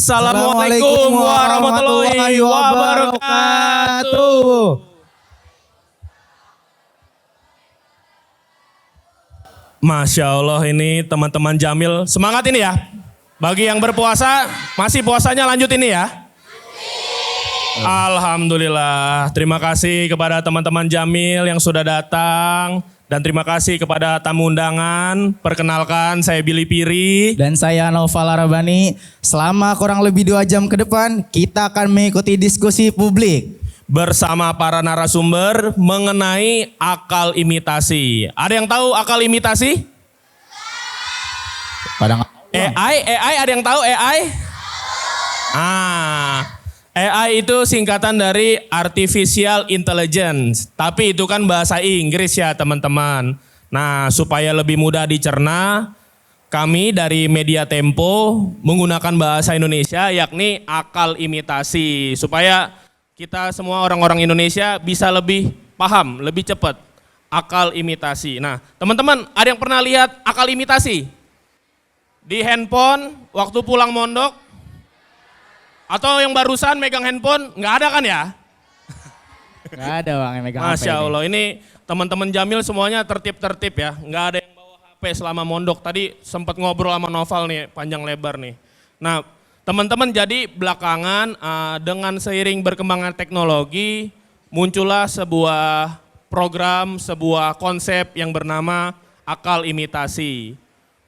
Assalamualaikum warahmatullahi wabarakatuh. Masya Allah, ini teman-teman Jamil semangat ini ya. Bagi yang berpuasa, masih puasanya lanjut ini ya. Alhamdulillah, terima kasih kepada teman-teman Jamil yang sudah datang. Dan terima kasih kepada tamu undangan. Perkenalkan, saya Billy Piri. Dan saya Noval Arabani. Selama kurang lebih 2 jam ke depan, kita akan mengikuti diskusi publik bersama para narasumber mengenai akal imitasi. Ada yang tahu akal imitasi? AI ada yang tahu AI? AI itu singkatan dari Artificial Intelligence. Tapi itu kan bahasa Inggris ya teman-teman. Nah, supaya lebih mudah dicerna, kami dari Media Tempo menggunakan bahasa Indonesia yakni akal imitasi. Supaya kita semua orang-orang Indonesia bisa lebih paham, lebih cepat akal imitasi. Nah, teman-teman ada yang pernah lihat akal imitasi? Di handphone waktu pulang mondok? Atau yang barusan megang handphone? Nggak ada kan ya? Nggak ada Bang yang megang Masya HP Allah, ini teman-teman Jamil semuanya tertib-tertib ya. Nggak ada yang bawa HP selama mondok. Tadi sempat ngobrol sama Noval nih, panjang lebar nih. Nah, teman-teman, jadi belakangan dengan seiring berkembangnya teknologi, muncullah sebuah program, sebuah konsep yang bernama akal imitasi.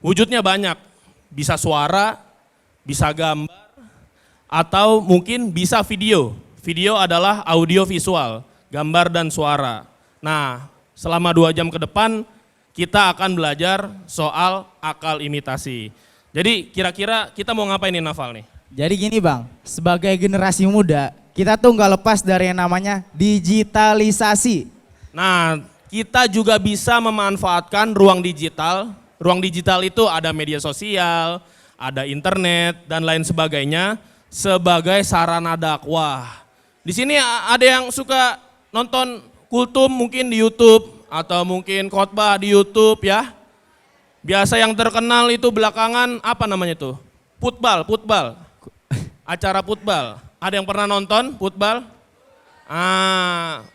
Wujudnya banyak, bisa suara, bisa gambar, atau mungkin bisa video. Video adalah audio visual, gambar dan suara. Nah, selama 2 jam ke depan kita akan belajar soal akal imitasi. Jadi kira-kira kita mau ngapain nih Noval nih? Jadi gini Bang, sebagai generasi muda, kita tuh nggak lepas dari yang namanya digitalisasi. Nah, kita juga bisa memanfaatkan ruang digital. Ruang digital itu ada media sosial, ada internet, dan lain sebagainya sebagai sarana dakwah. Di sini ada yang suka nonton kultum mungkin di YouTube atau mungkin khotbah di YouTube ya. Biasa yang terkenal itu belakangan apa namanya tuh? Football. Acara football. Ada yang pernah nonton football?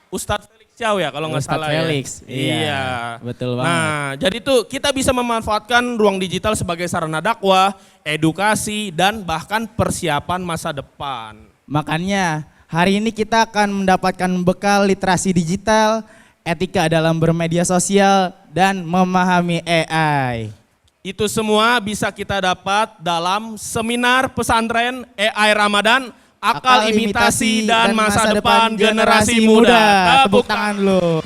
Ustadz Felix Chow ya kalau nggak salah Felix. ya. Iya. Betul banget. Nah, jadi tuh kita bisa memanfaatkan ruang digital sebagai sarana dakwah, edukasi, dan bahkan persiapan masa depan. Makanya hari ini kita akan mendapatkan bekal literasi digital, etika dalam bermedia sosial, dan memahami AI. Itu semua bisa kita dapat dalam seminar pesantren AI Ramadan, akal imitasi dan masa depan generasi muda. Tepuk tangan lo.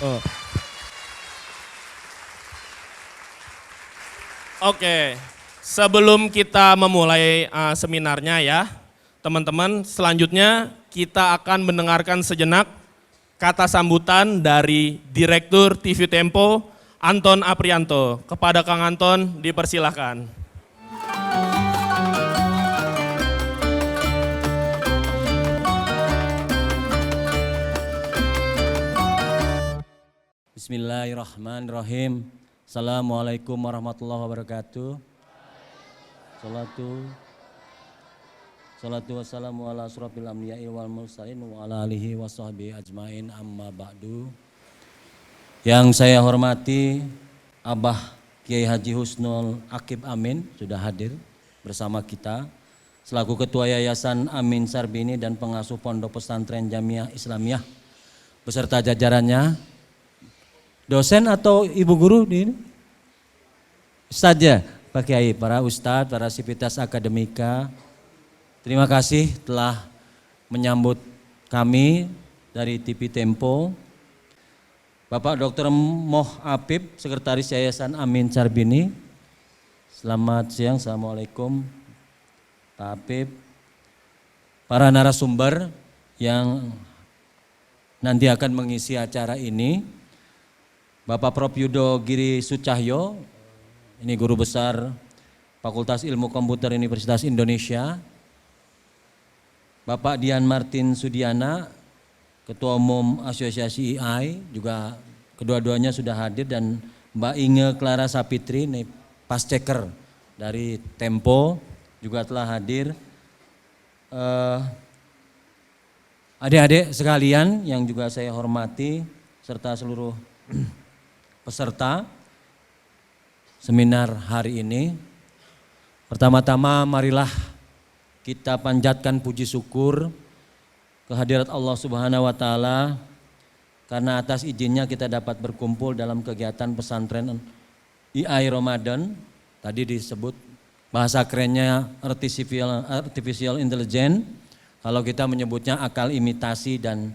Oke, sebelum kita memulai seminarnya ya, teman-teman, selanjutnya kita akan mendengarkan sejenak kata sambutan dari Direktur TV Tempo, Anton Aprianto. Kepada Kang Anton, dipersilahkan. Bismillahirrahmanirrahim. Assalamualaikum warahmatullahi wabarakatuh. Salatu wassalamu ala asrofil anbiya'i wal mursalin wa ala alihi wa sahbihi ajmain amma ba'du. Yang saya hormati Abah Kiai Haji Husnul Akib Amin sudah hadir bersama kita selaku Ketua Yayasan Amin Sarbini dan pengasuh Pondok Pesantren Jamiah Islamiyah beserta jajarannya. Dosen atau ibu guru di ini? Ustadz ya, Pak Kiai, para ustadz, para sivitas akademika. Terima kasih telah menyambut kami dari TV Tempo. Bapak Dr. Moh Apib, Sekretaris Yayasan Amin Sarbini. Selamat siang, Assalamualaikum Pak Apib. Para narasumber yang nanti akan mengisi acara ini. Bapak Prof. Yudo Giri Sucahyo, ini guru besar Fakultas Ilmu Komputer Universitas Indonesia. Bapak Dian Martin Sudiana, Ketua Umum Asosiasi AI, juga kedua-duanya sudah hadir, dan Mbak Inge Clara Sapitri, past checker dari Tempo, juga telah hadir. Adik-adik sekalian yang juga saya hormati serta seluruh peserta seminar hari ini. Pertama-tama marilah kita panjatkan puji syukur kehadirat Allah Subhanahu wa taala karena atas izinnya kita dapat berkumpul dalam kegiatan pesantren IAI Ramadan. Tadi disebut bahasa kerennya artificial intelligence. Kalau kita menyebutnya akal imitasi dan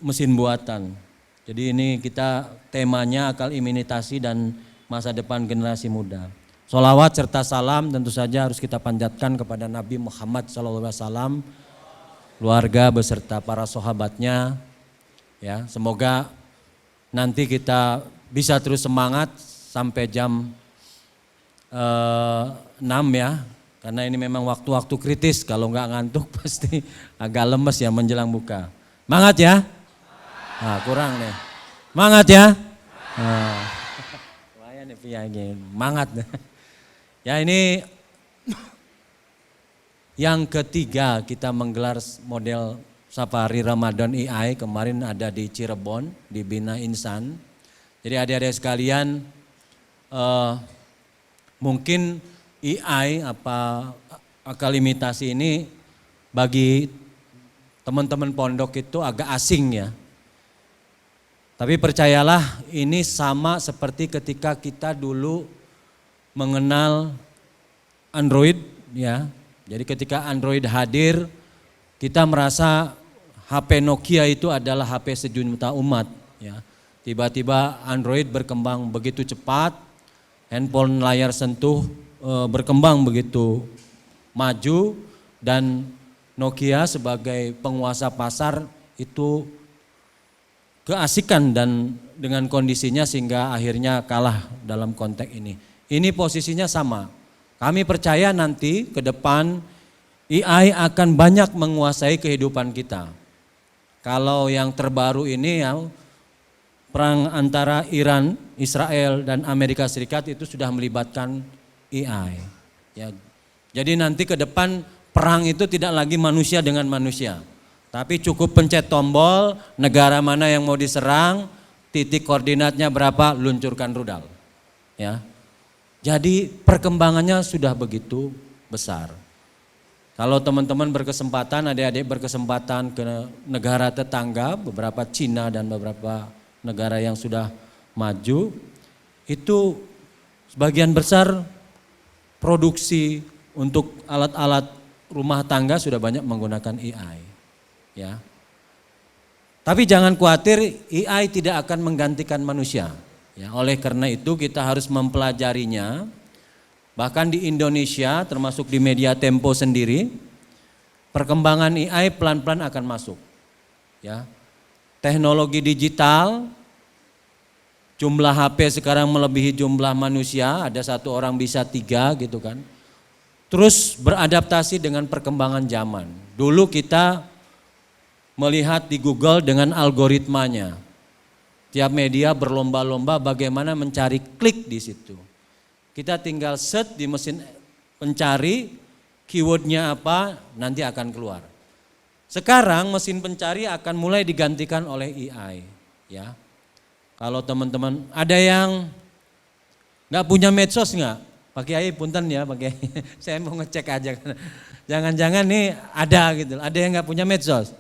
mesin buatan. Jadi ini kita temanya akal imitasi dan masa depan generasi muda. Sholawat serta salam tentu saja harus kita panjatkan kepada Nabi Muhammad SAW, keluarga beserta para sahabatnya. Ya, semoga nanti kita bisa terus semangat sampai jam 6 ya, karena ini memang waktu-waktu kritis, kalau nggak ngantuk pasti agak lemes ya menjelang buka. Semangat ya? Nah, kurang nih. Semangat ya? Lumayan nih piangin, semangat. Ya ini yang ketiga kita menggelar model Safari Ramadan IAI, kemarin ada di Cirebon, di Bina Insan. Jadi adik-adik sekalian, mungkin AI akal imitasi ini bagi teman-teman pondok itu agak asing ya. Tapi percayalah ini sama seperti ketika kita dulu mengenal Android ya. Jadi ketika Android hadir kita merasa HP Nokia itu adalah HP sejuta umat ya. Tiba-tiba Android berkembang begitu cepat, handphone layar sentuh berkembang begitu maju dan Nokia sebagai penguasa pasar itu keasikan dan dengan kondisinya sehingga akhirnya kalah dalam konteks ini. Ini posisinya sama. Kami percaya nanti ke depan AI akan banyak menguasai kehidupan kita. Kalau yang terbaru ini ya perang antara Iran, Israel dan Amerika Serikat itu sudah melibatkan AI. Ya, jadi nanti ke depan perang itu tidak lagi manusia dengan manusia. Tapi cukup pencet tombol, negara mana yang mau diserang, titik koordinatnya berapa, luncurkan rudal. Ya. Jadi perkembangannya sudah begitu besar. Kalau teman-teman berkesempatan, adik-adik berkesempatan ke negara tetangga, beberapa Cina dan beberapa negara yang sudah maju, itu sebagian besar produksi untuk alat-alat rumah tangga sudah banyak menggunakan AI. Ya. Tapi jangan khawatir, AI tidak akan menggantikan manusia. Ya, oleh karena itu kita harus mempelajarinya. Bahkan di Indonesia termasuk di media Tempo sendiri, perkembangan AI pelan-pelan akan masuk. Ya. Teknologi digital, jumlah HP sekarang melebihi jumlah manusia, ada satu orang bisa 3 gitu kan. Terus beradaptasi dengan perkembangan zaman. Dulu kita melihat di Google dengan algoritmanya. Tiap media berlomba-lomba bagaimana mencari klik di situ. Kita tinggal search di mesin pencari, keywordnya apa, nanti akan keluar. Sekarang mesin pencari akan mulai digantikan oleh AI. Ya. Kalau teman-teman ada yang nggak punya medsos nggak? Pak Kiai punten ya Pak Kiai, saya mau ngecek aja. Jangan-jangan nih ada gitu, ada yang nggak punya medsos.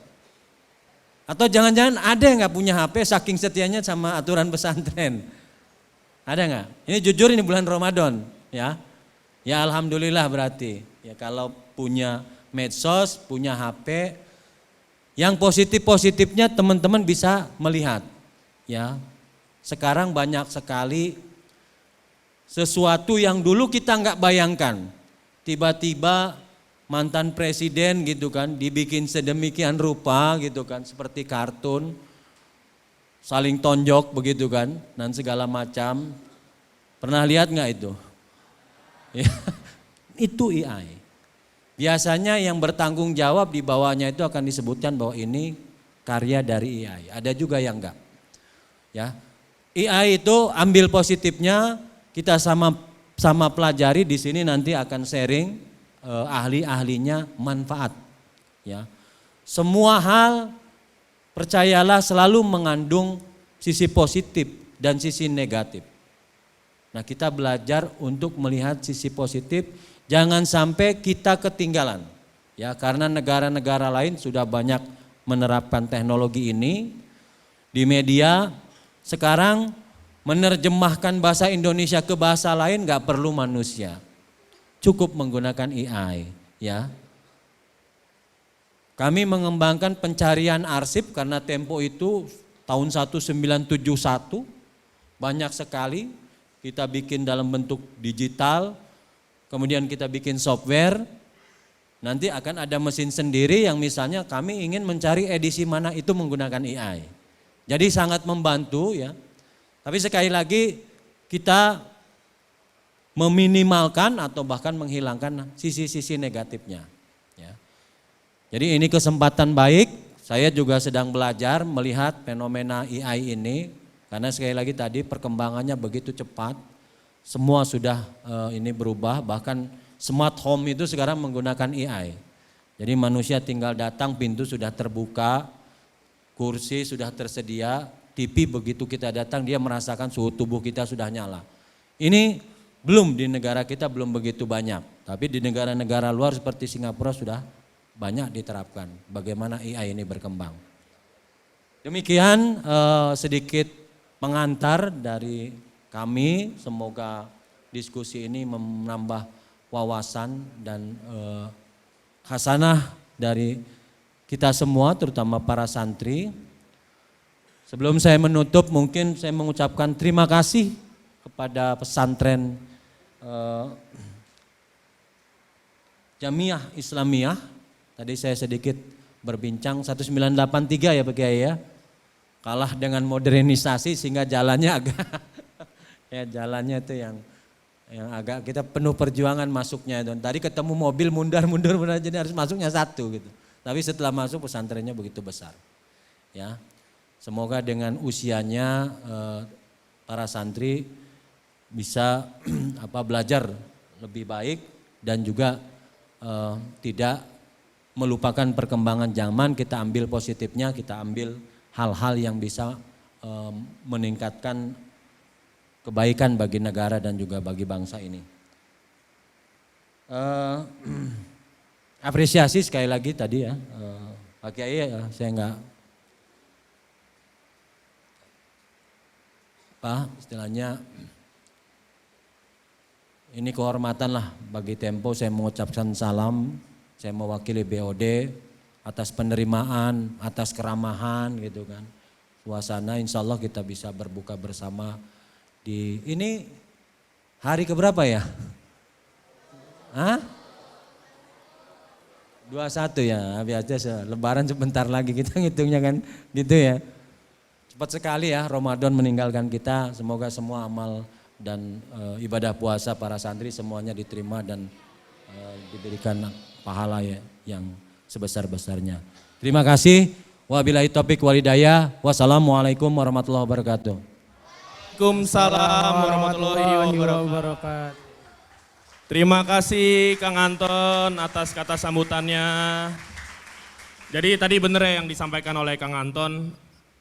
Atau jangan-jangan ada yang nggak punya HP saking setianya sama aturan pesantren. Ada nggak? Ini jujur ini bulan Ramadan ya. Ya alhamdulillah berarti. Ya kalau punya medsos, punya HP, yang positif-positifnya teman-teman bisa melihat. Ya. Sekarang banyak sekali sesuatu yang dulu kita nggak bayangkan. Tiba-tiba mantan presiden gitu kan dibikin sedemikian rupa gitu kan seperti kartun, saling tonjok begitu kan dan segala macam. Pernah lihat nggak itu? Ya, itu AI. Biasanya yang bertanggung jawab di bawahnya itu akan disebutkan bahwa ini karya dari AI. Ada juga yang enggak. Ya. AI itu ambil positifnya, kita sama sama pelajari di sini nanti akan sharing ahli-ahlinya manfaat. Ya, semua hal percayalah selalu mengandung sisi positif dan sisi negatif. Nah, kita belajar untuk melihat sisi positif, jangan sampai kita ketinggalan. Ya, karena negara-negara lain sudah banyak menerapkan teknologi ini. Di media sekarang menerjemahkan bahasa Indonesia ke bahasa lain nggak perlu manusia. Cukup menggunakan AI, ya. Kami mengembangkan pencarian arsip karena Tempo itu tahun 1971 banyak sekali. Kita bikin dalam bentuk digital, kemudian kita bikin software. Nanti akan ada mesin sendiri yang misalnya kami ingin mencari edisi mana itu menggunakan AI. Jadi sangat membantu ya. Tapi sekali lagi kita meminimalkan atau bahkan menghilangkan sisi-sisi negatifnya. Ya. Jadi ini kesempatan baik, saya juga sedang belajar melihat fenomena AI ini, karena sekali lagi tadi perkembangannya begitu cepat, semua sudah ini berubah, bahkan smart home itu sekarang menggunakan AI. Jadi manusia tinggal datang, pintu sudah terbuka, kursi sudah tersedia, TV begitu kita datang dia merasakan suhu tubuh kita sudah nyala. Ini belum di negara kita belum begitu banyak, tapi di negara-negara luar seperti Singapura sudah banyak diterapkan bagaimana AI ini berkembang. Demikian sedikit pengantar dari kami, semoga diskusi ini menambah wawasan dan hasanah dari kita semua terutama para santri. Sebelum saya menutup mungkin saya mengucapkan terima kasih kepada pesantren Jamiah Islamiyah. Tadi saya sedikit berbincang 1983 ya Pak Kiai ya. Kalah dengan modernisasi sehingga jalannya agak ya jalannya itu yang agak kita penuh perjuangan masuknya itu. Tadi ketemu mobil mundur jadi harus masuknya satu gitu. Tapi setelah masuk pesantrennya begitu besar. Ya. Semoga dengan usianya para santri bisa belajar lebih baik dan juga tidak melupakan perkembangan zaman, kita ambil positifnya, kita ambil hal-hal yang bisa meningkatkan kebaikan bagi negara dan juga bagi bangsa ini. Apresiasi sekali lagi tadi ya, Pak Kiai saya enggak istilahnya ini kehormatan lah bagi Tempo, saya mengucapkan salam, saya mewakili BOD atas penerimaan, atas keramahan gitu kan. Suasana insya Allah kita bisa berbuka bersama di ini hari keberapa ya? 21 ya, biasa lebaran sebentar lagi kita ngitungnya kan gitu ya. Cepat sekali ya Ramadan meninggalkan kita, semoga semua amal dan ibadah puasa para santri semuanya diterima dan diberikan pahala ya, yang sebesar-besarnya. Terima kasih. Wabillahi taufiq wal hidayah. Wassalamualaikum warahmatullahi wabarakatuh. Waalaikumsalam warahmatullahi wabarakatuh. Terima kasih Kang Anton atas kata sambutannya. Jadi tadi benar ya yang disampaikan oleh Kang Anton.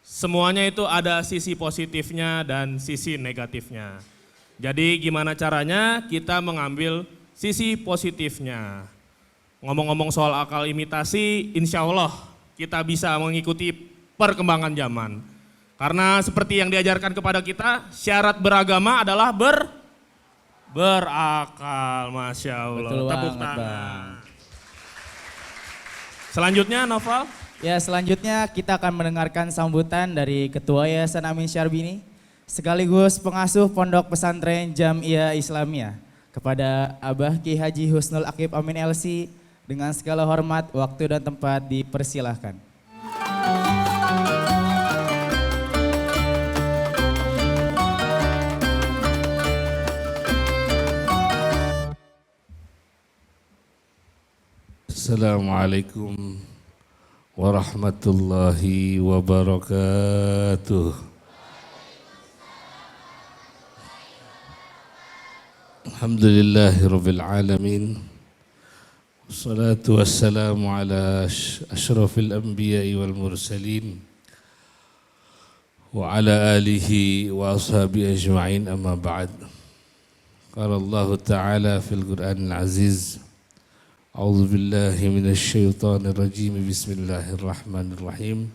Semuanya itu ada sisi positifnya dan sisi negatifnya. Jadi gimana caranya kita mengambil sisi positifnya. Ngomong-ngomong soal akal imitasi, insya Allah kita bisa mengikuti perkembangan zaman. Karena seperti yang diajarkan kepada kita, syarat beragama adalah berakal. Masya Allah. Betul Tepuk banget, tangan. Bang. Selanjutnya Noval. Ya, selanjutnya kita akan mendengarkan sambutan dari Ketua Yayasan Amin Syarbini sekaligus pengasuh Pondok Pesantren Jamiah Islamiyah kepada Abah Ki Haji Husnul Akib Amin LC. Dengan segala hormat, waktu dan tempat dipersilahkan. Assalamualaikum warahmatullahi wabarakatuh. Alhamdulillahi Rabbil Alamin. Wassalatu wassalamu ala ashrafil anbiya'i wal mursalin wa ala alihi wa ashabi ajma'in amma ba'd. Qala Allah Ta'ala fil Qur'anil Aziz. A'udzu billahi minasy syaithanir rajim. Bismillahirrahmanirrahim.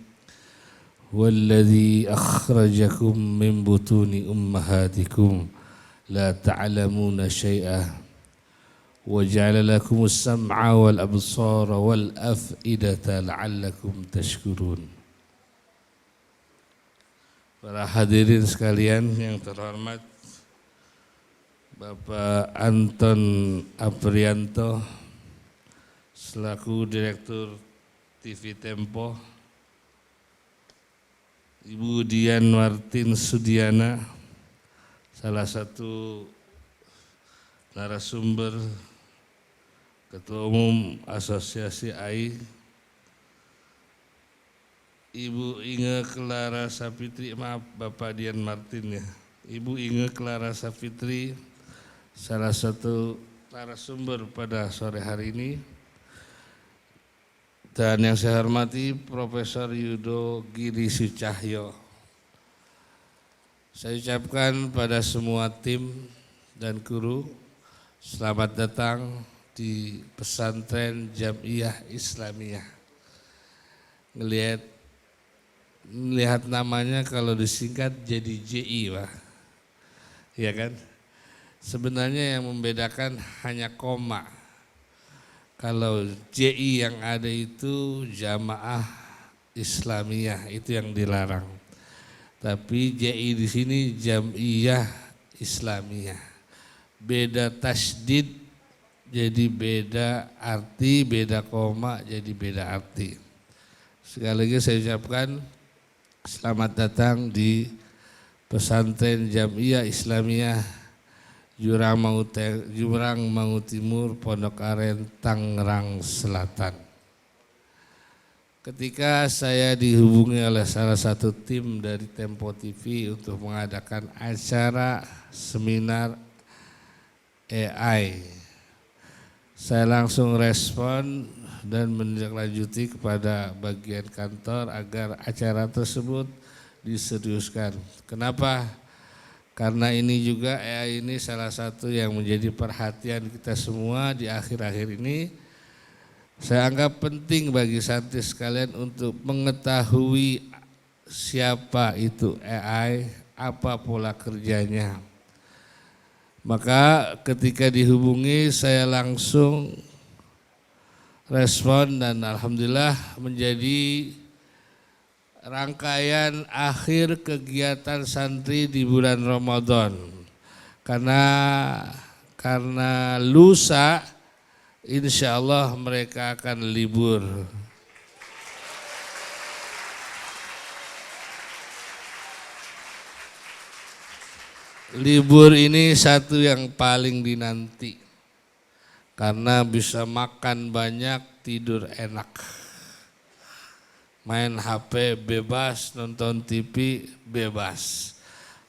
Walladzi akhrajakum min butuni ummahatikum la ta'lamuna syai'a wa ja'ala lakumus sam'a wal absara wal af'idata la'allakum tashkurun. Para hadirin sekalian yang terhormat, Bapak Anton Aprianto selaku Direktur TV Tempo, Ibu Dian Martin Sudiana, salah satu narasumber Ketua Umum Asosiasi AI, Ibu Inge Clara Sapitri, maaf Bapak Dian Martin ya, Ibu Inge Clara Sapitri, salah satu narasumber pada sore hari ini, dan yang saya hormati Profesor Yudo Giri Sucahyo. Saya ucapkan pada semua tim dan guru, selamat datang di Pesantren Jamiah Islamiyah. Melihat namanya kalau disingkat jadi JI, Pak. Iya kan? Sebenarnya yang membedakan hanya koma. Kalau JI yang ada itu Jamaah Islamiyah, itu yang dilarang. Tapi JI di sini Jamiyah Islamiyah. Beda tasdid jadi beda arti, beda koma jadi beda arti. Sekali lagi saya ucapkan selamat datang di Pesantren Jamiah Islamiyah Jurang Mangu Timur, Pondok Aren, Tangerang Selatan. Ketika saya dihubungi oleh salah satu tim dari Tempo TV untuk mengadakan acara seminar AI, saya langsung respon dan menindaklanjuti kepada bagian kantor agar acara tersebut diseriuskan. Kenapa? Karena ini juga AI ini salah satu yang menjadi perhatian kita semua di akhir-akhir ini. Saya anggap penting bagi santri sekalian untuk mengetahui siapa itu AI, apa pola kerjanya. Maka ketika dihubungi saya langsung respon dan alhamdulillah menjadi rangkaian akhir kegiatan santri di bulan Ramadan. Karena lusa insya Allah mereka akan libur. Libur ini satu yang paling dinanti karena bisa makan banyak, tidur enak, main HP bebas, nonton TV bebas.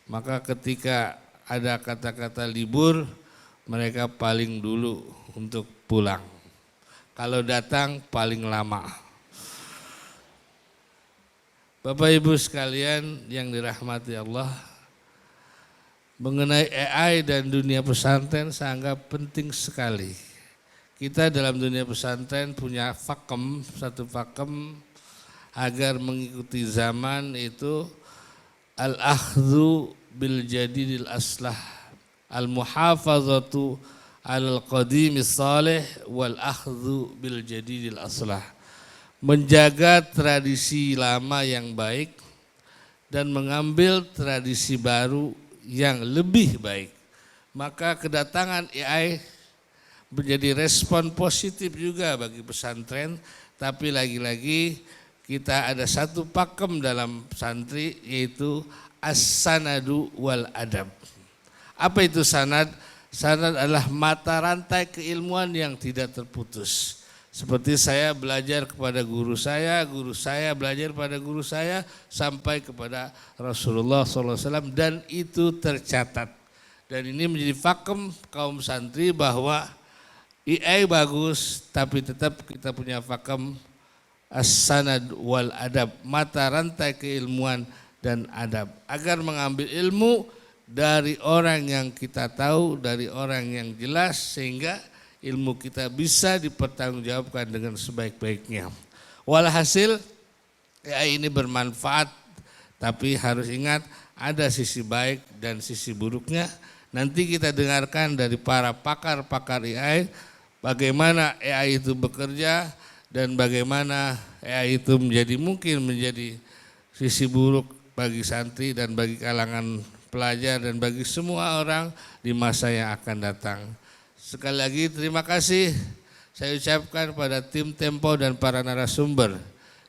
Maka ketika ada kata-kata libur, mereka paling dulu untuk pulang. Kalau datang paling lama. Bapak Ibu sekalian yang dirahmati Allah, mengenai AI dan dunia pesantren saya anggap penting sekali. Kita dalam dunia pesantren punya fakem, satu fakem agar mengikuti zaman itu al-akhdhu bil jadidil aslah, al-muhafazatu al-qadimis salih wal akhdhu bil jadidil aslah. Menjaga tradisi lama yang baik dan mengambil tradisi baru yang lebih baik. Maka kedatangan AI menjadi respon positif juga bagi pesantren, tapi lagi-lagi kita ada satu pakem dalam santri yaitu as-sanadu wal adab. Apa itu sanad? Sanad adalah mata rantai keilmuan yang tidak terputus. Seperti saya belajar kepada guru saya belajar pada guru saya sampai kepada Rasulullah SAW dan itu tercatat Dan ini menjadi fakem kaum santri bahwa IAI bagus, tapi tetap kita punya fakem as-sanad wal adab, mata rantai keilmuan dan adab. Agar mengambil ilmu dari orang yang kita tahu, dari orang yang jelas, sehingga ilmu kita bisa dipertanggungjawabkan dengan sebaik-baiknya. Walhasil IAI ini bermanfaat, tapi harus ingat ada sisi baik dan sisi buruknya. Nanti kita dengarkan dari para pakar-pakar AI bagaimana AI itu bekerja dan bagaimana AI itu mungkin menjadi sisi buruk bagi santri dan bagi kalangan pelajar dan bagi semua orang di masa yang akan datang. Sekali lagi terima kasih saya ucapkan pada tim Tempo dan para narasumber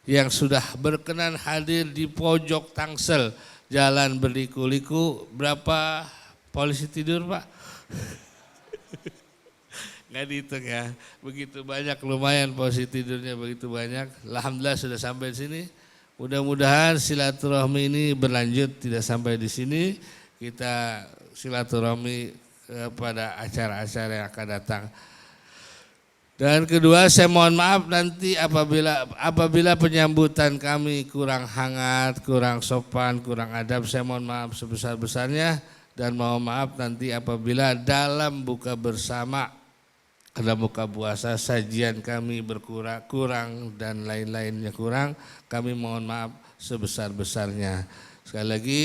yang sudah berkenan hadir di pojok Tangsel, jalan berliku-liku. Berapa polisi tidur, Pak? Nggak dihitung ya, begitu banyak, lumayan polisi tidurnya begitu banyak. Alhamdulillah sudah sampai di sini. Mudah-mudahan silaturahmi ini berlanjut, tidak sampai di sini. Kita silaturahmi pada acara-acara yang akan datang. Dan kedua, saya mohon maaf nanti apabila penyambutan kami kurang hangat, kurang sopan, kurang adab, saya mohon maaf sebesar-besarnya. Dan mohon maaf nanti apabila dalam buka bersama, dalam buka puasa sajian kami kurang dan lain-lainnya kurang, kami mohon maaf sebesar-besarnya. Sekali lagi,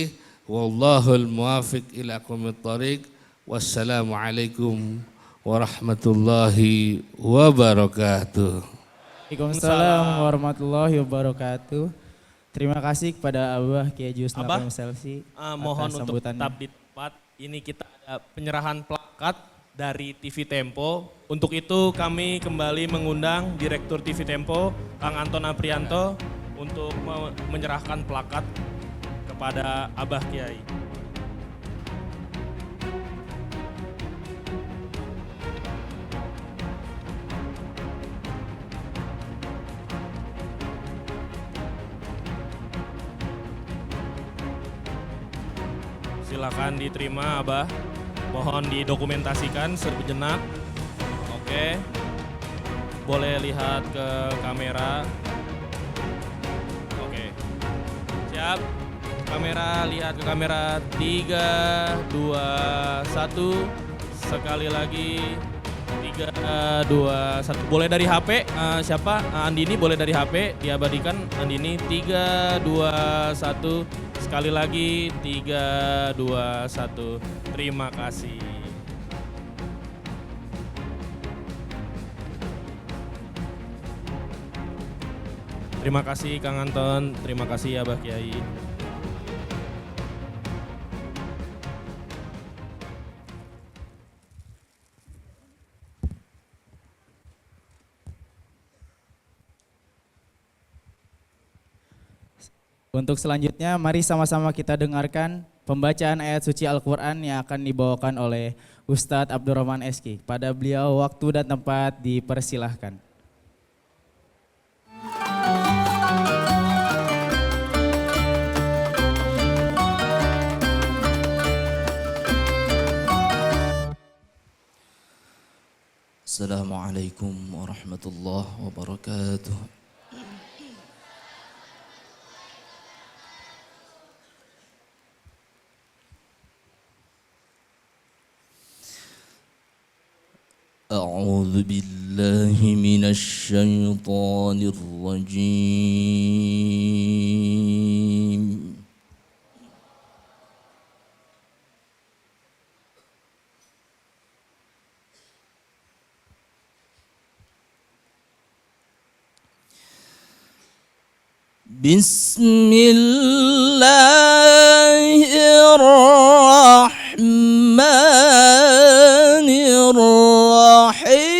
wallahul muwafiq ila aqwamit thoriq. Wassalamualaikum warahmatullahi wabarakatuh. Waalaikumsalam warahmatullahi wabarakatuh. Terima kasih kepada Abah Kiai Haji Husnul Abah, Akram Selsi. mohon atas untuk sambutannya. tetap di tempat. Ini kita ada penyerahan plakat dari TV Tempo. Untuk itu kami kembali mengundang Direktur TV Tempo, Kang Anton Aprianto, untuk menyerahkan plakat kepada Abah Kiai. Silakan diterima, Abah. Mohon didokumentasikan sejenak. Oke. Boleh lihat ke kamera. Oke. Siap. Kamera, lihat ke kamera. 3, 2, 1. Sekali lagi. 3, 2, 1. Boleh dari HP. Siapa? Andini boleh dari HP. Diabadikan Andini. 3, 2, 1. Sekali lagi 3, 2, 1. Terima kasih. Terima kasih Kang Anton, terima kasih Abah Kiai. Untuk selanjutnya, mari sama-sama kita dengarkan pembacaan ayat suci Al-Quran yang akan dibawakan oleh Ustadz Abdurrahman Eski. Pada beliau waktu dan tempat dipersilahkan. Assalamualaikum warahmatullahi wabarakatuh. أعوذ بالله من الشيطان الرجيم. بسم الله الرحمن الرحيم.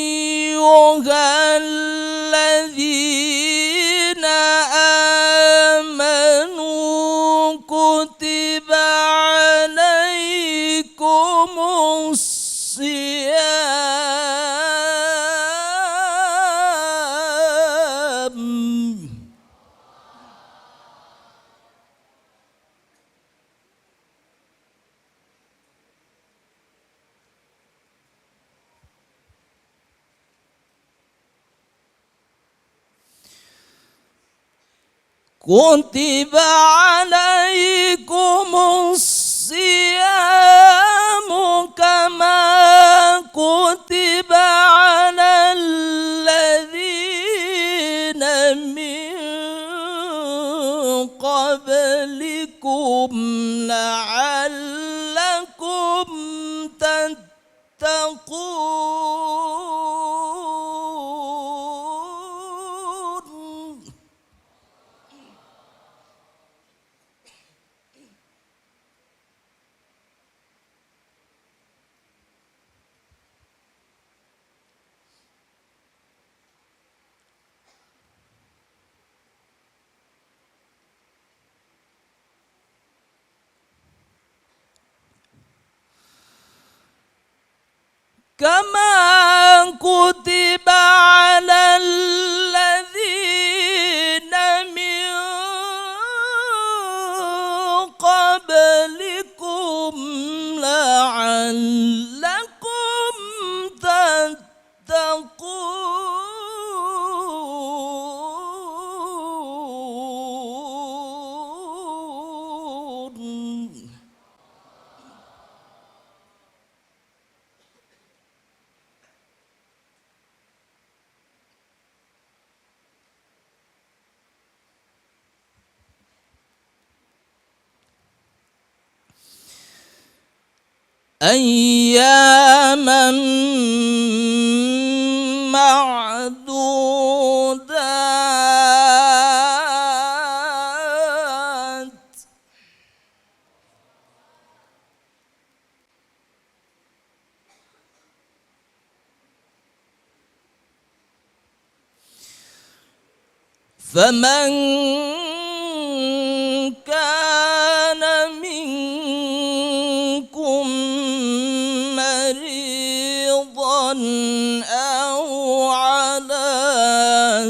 أيها الذين آمنوا كتب عليكم الصيام كتب عليكم الصيام كما كتب على الذين من قبلكم لعلكم تتقون. كما كتب على الذين من قبلكم لعلكم تتقون. أياما معدودات فمن كان منكم مريضا أو على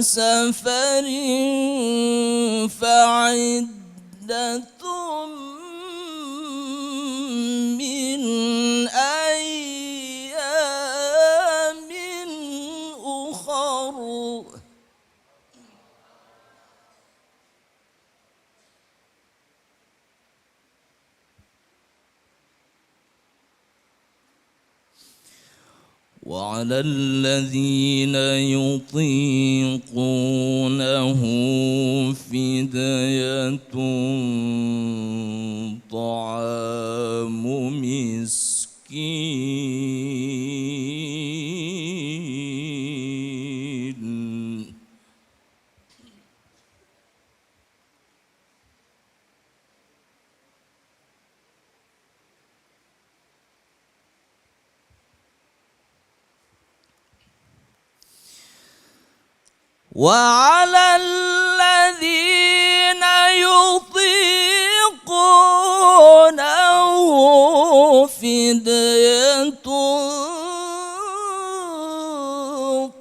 سفر فعدة من أيام أخر. وعلى الذين يطيقونه فدية طعام مسكين. وعلى الذين يطيقونه فدية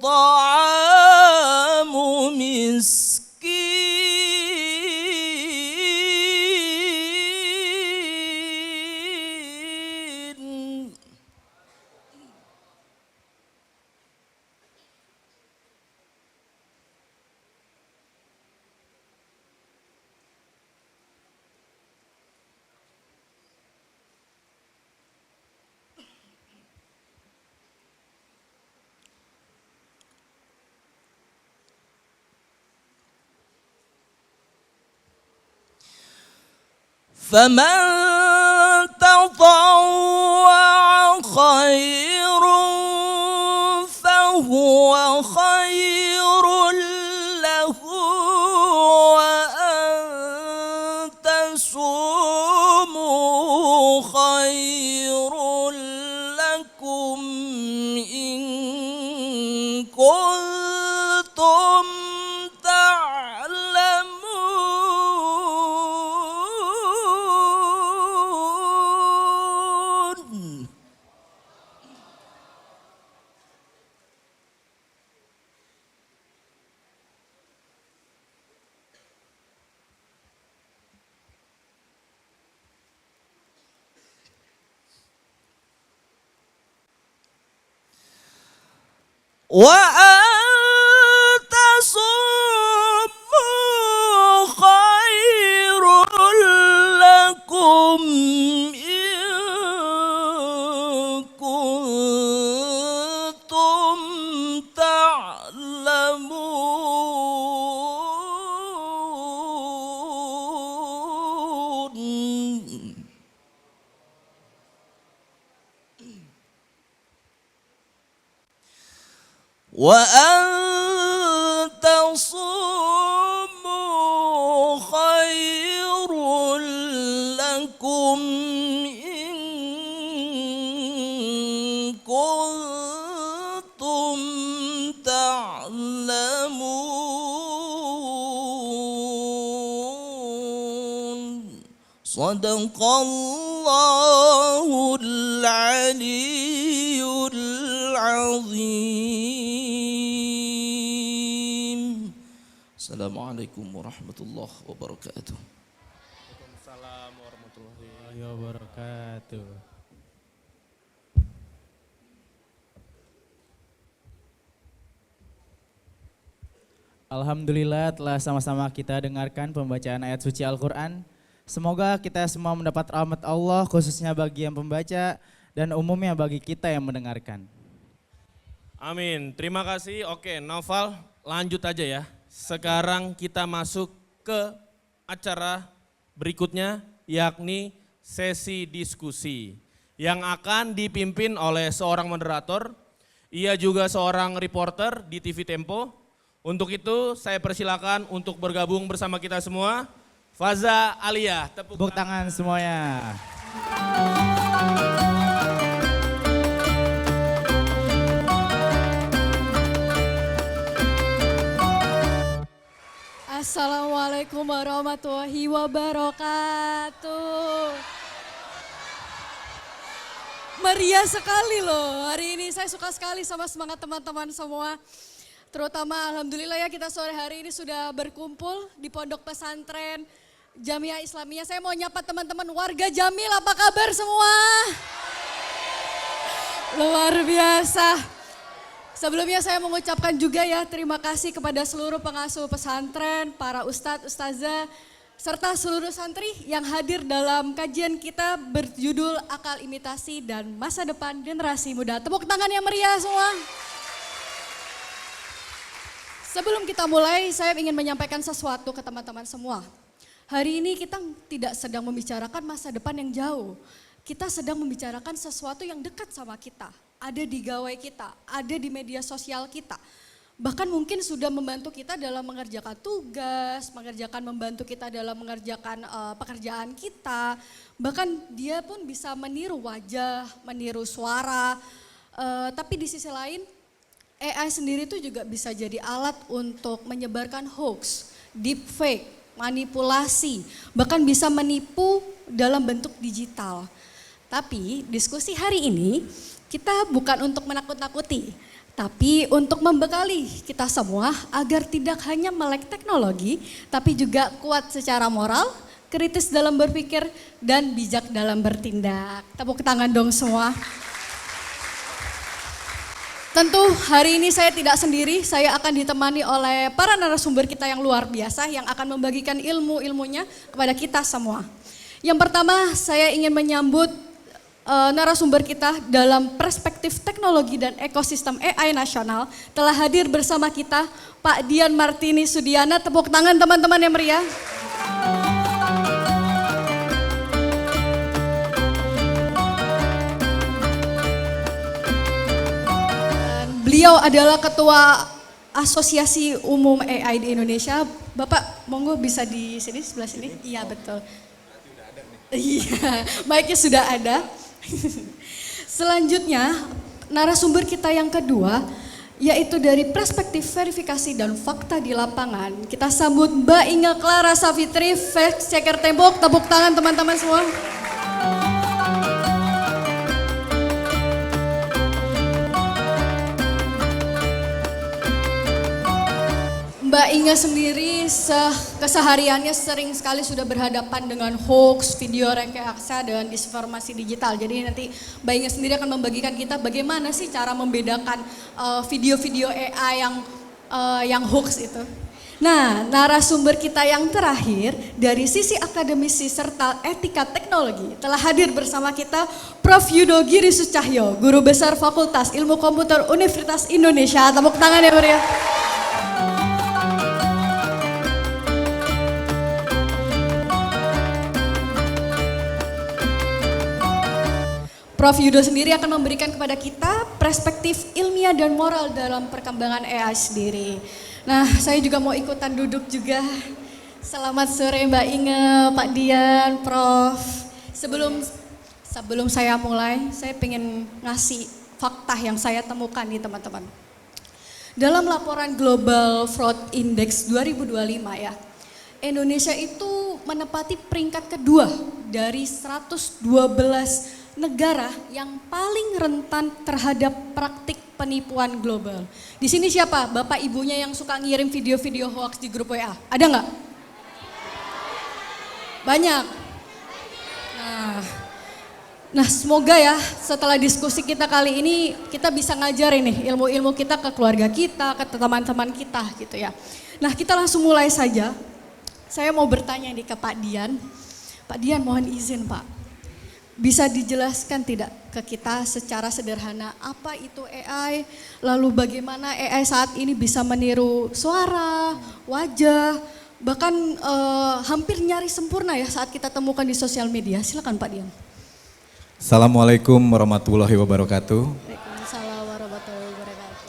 طعام مسكين. فمن تطوع خيرا فهو خير له وأن تصوموا خير كنتم تعلمون وأن تصوموا خير لكم إن كنتم تعلمون وأن تصوموا خير لكم إن كنتم تعلمون صدق الله العلي العظيم. Assalamualaikum warahmatullahi wabarakatuh. Waalaikumsalam warahmatullahi wabarakatuh. Alhamdulillah telah sama-sama kita dengarkan pembacaan ayat suci Al-Quran. Semoga kita semua mendapat rahmat Allah khususnya bagi yang pembaca dan umumnya bagi kita yang mendengarkan. Amin. Terima kasih. Oke, Naufal, lanjut aja ya. Sekarang kita masuk ke acara berikutnya, yakni sesi diskusi yang akan dipimpin oleh seorang moderator. Ia juga seorang reporter di TV Tempo. Untuk itu saya persilakan untuk bergabung bersama kita semua. Faza Alia, Tepuk tangan semuanya. Assalamualaikum warahmatullahi wabarakatuh. Meriah sekali loh, hari ini saya suka sekali sama semangat teman-teman semua. Terutama alhamdulillah ya kita sore hari ini sudah berkumpul di Pondok Pesantren Jamiah Islamiyah. Saya mau nyapa teman-teman warga Jamil, apa kabar semua? Luar biasa. Sebelumnya saya mengucapkan juga ya terima kasih kepada seluruh pengasuh pesantren, para ustadz, ustazah, serta seluruh santri yang hadir dalam kajian kita berjudul Akal Imitasi dan Masa Depan Generasi Muda. Tepuk tangan yang meriah semua. Sebelum kita mulai, saya ingin menyampaikan sesuatu ke teman-teman semua. Hari ini kita tidak sedang membicarakan masa depan yang jauh. Kita sedang membicarakan sesuatu yang dekat sama kita. Ada di gawai kita, ada di media sosial kita. Bahkan mungkin sudah membantu kita dalam mengerjakan tugas, membantu kita dalam mengerjakan pekerjaan kita. Bahkan dia pun bisa meniru wajah, meniru suara. Tapi di sisi lain, AI sendiri itu juga bisa jadi alat untuk menyebarkan hoax, deepfake, manipulasi, bahkan bisa menipu dalam bentuk digital. Tapi diskusi hari ini kita bukan untuk menakut-nakuti, tapi untuk membekali kita semua agar tidak hanya melek teknologi, tapi juga kuat secara moral, kritis dalam berpikir, dan bijak dalam bertindak. Tepuk tangan dong semua. Tentu hari ini saya tidak sendiri, saya akan ditemani oleh para narasumber kita yang luar biasa yang akan membagikan ilmu-ilmunya kepada kita semua. Yang pertama saya ingin menyambut narasumber kita dalam perspektif teknologi dan ekosistem AI nasional. Telah hadir bersama kita Pak Dian Martini Sudiana, tepuk tangan teman-teman yang meriah. Beliau adalah Ketua Asosiasi Umum AI di Indonesia. Bapak, monggo bisa di sini, sebelah sini? Iya, betul. Iya, mic-nya sudah ada. Selanjutnya, narasumber kita yang kedua, yaitu dari perspektif verifikasi dan fakta di lapangan. Kita sambut Mbak Inge Clara Savitri, fact checker Tembok. Tepuk tangan teman-teman semua. Mbak Inge sendiri kesehariannya sering sekali sudah berhadapan dengan hoax, video rekayasa dan disinformasi digital. Jadi nanti Mbak Inge sendiri akan membagikan kita bagaimana sih cara membedakan video-video AI yang hoax itu. Nah, narasumber kita yang terakhir dari sisi akademisi serta etika teknologi telah hadir bersama kita Prof. Yudo Giri Sucahyo, Guru Besar Fakultas Ilmu Komputer Universitas Indonesia. Tepuk tangan ya meriah. Prof. Yudo sendiri akan memberikan kepada kita perspektif ilmiah dan moral dalam perkembangan AI sendiri. Nah, saya juga mau ikutan duduk juga. Selamat sore Mbak Inge, Pak Dian, Prof. Sebelum saya mulai, saya pengen ngasih fakta yang saya temukan nih teman-teman. Dalam laporan Global Fraud Index 2025 ya, Indonesia itu menempati peringkat kedua dari 112 negara yang paling rentan terhadap praktik penipuan global. Di sini siapa? Bapak ibunya yang suka ngirim video-video hoax di grup WA? Ada nggak? Banyak. Nah, semoga ya setelah diskusi kita kali ini kita bisa ngajarin nih ilmu-ilmu kita ke keluarga kita, ke teman-teman kita gitu ya. Nah, kita langsung mulai saja. Saya mau bertanya nih ke Pak Dian. Pak Dian, mohon izin Pak. Bisa dijelaskan tidak ke kita secara sederhana apa itu AI, lalu bagaimana AI saat ini bisa meniru suara, wajah, bahkan hampir nyaris sempurna ya saat kita temukan di sosial media. Silakan Pak Dian. Assalamualaikum warahmatullahi wabarakatuh. Waalaikumsalam warahmatullahi wabarakatuh.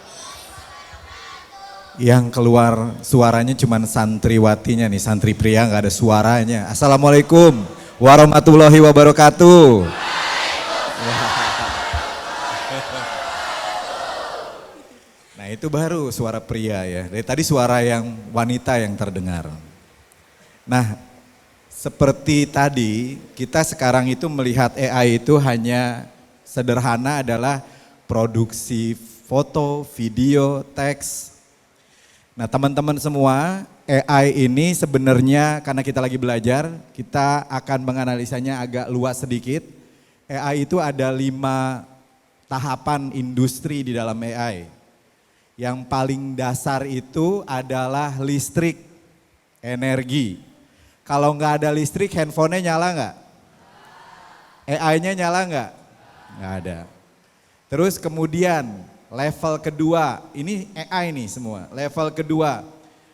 Yang keluar suaranya cuma santriwatinya nih, santri pria nggak ada suaranya. Assalamualaikum warahmatullahi wabarakatuh. Nah itu baru suara pria ya. Dari tadi suara yang wanita yang terdengar. Nah seperti tadi kita sekarang itu melihat AI itu hanya sederhana adalah produksi foto, video, teks. Nah teman-teman semua, AI ini sebenarnya karena kita lagi belajar, kita akan menganalisanya agak luas sedikit. AI itu ada 5 tahapan industri di dalam AI. Yang paling dasar itu adalah listrik, energi. Kalau nggak ada listrik, handphonenya nyala nggak? AI-nya nyala nggak? Nggak ada. Terus kemudian level kedua, ini AI nih semua. Level kedua,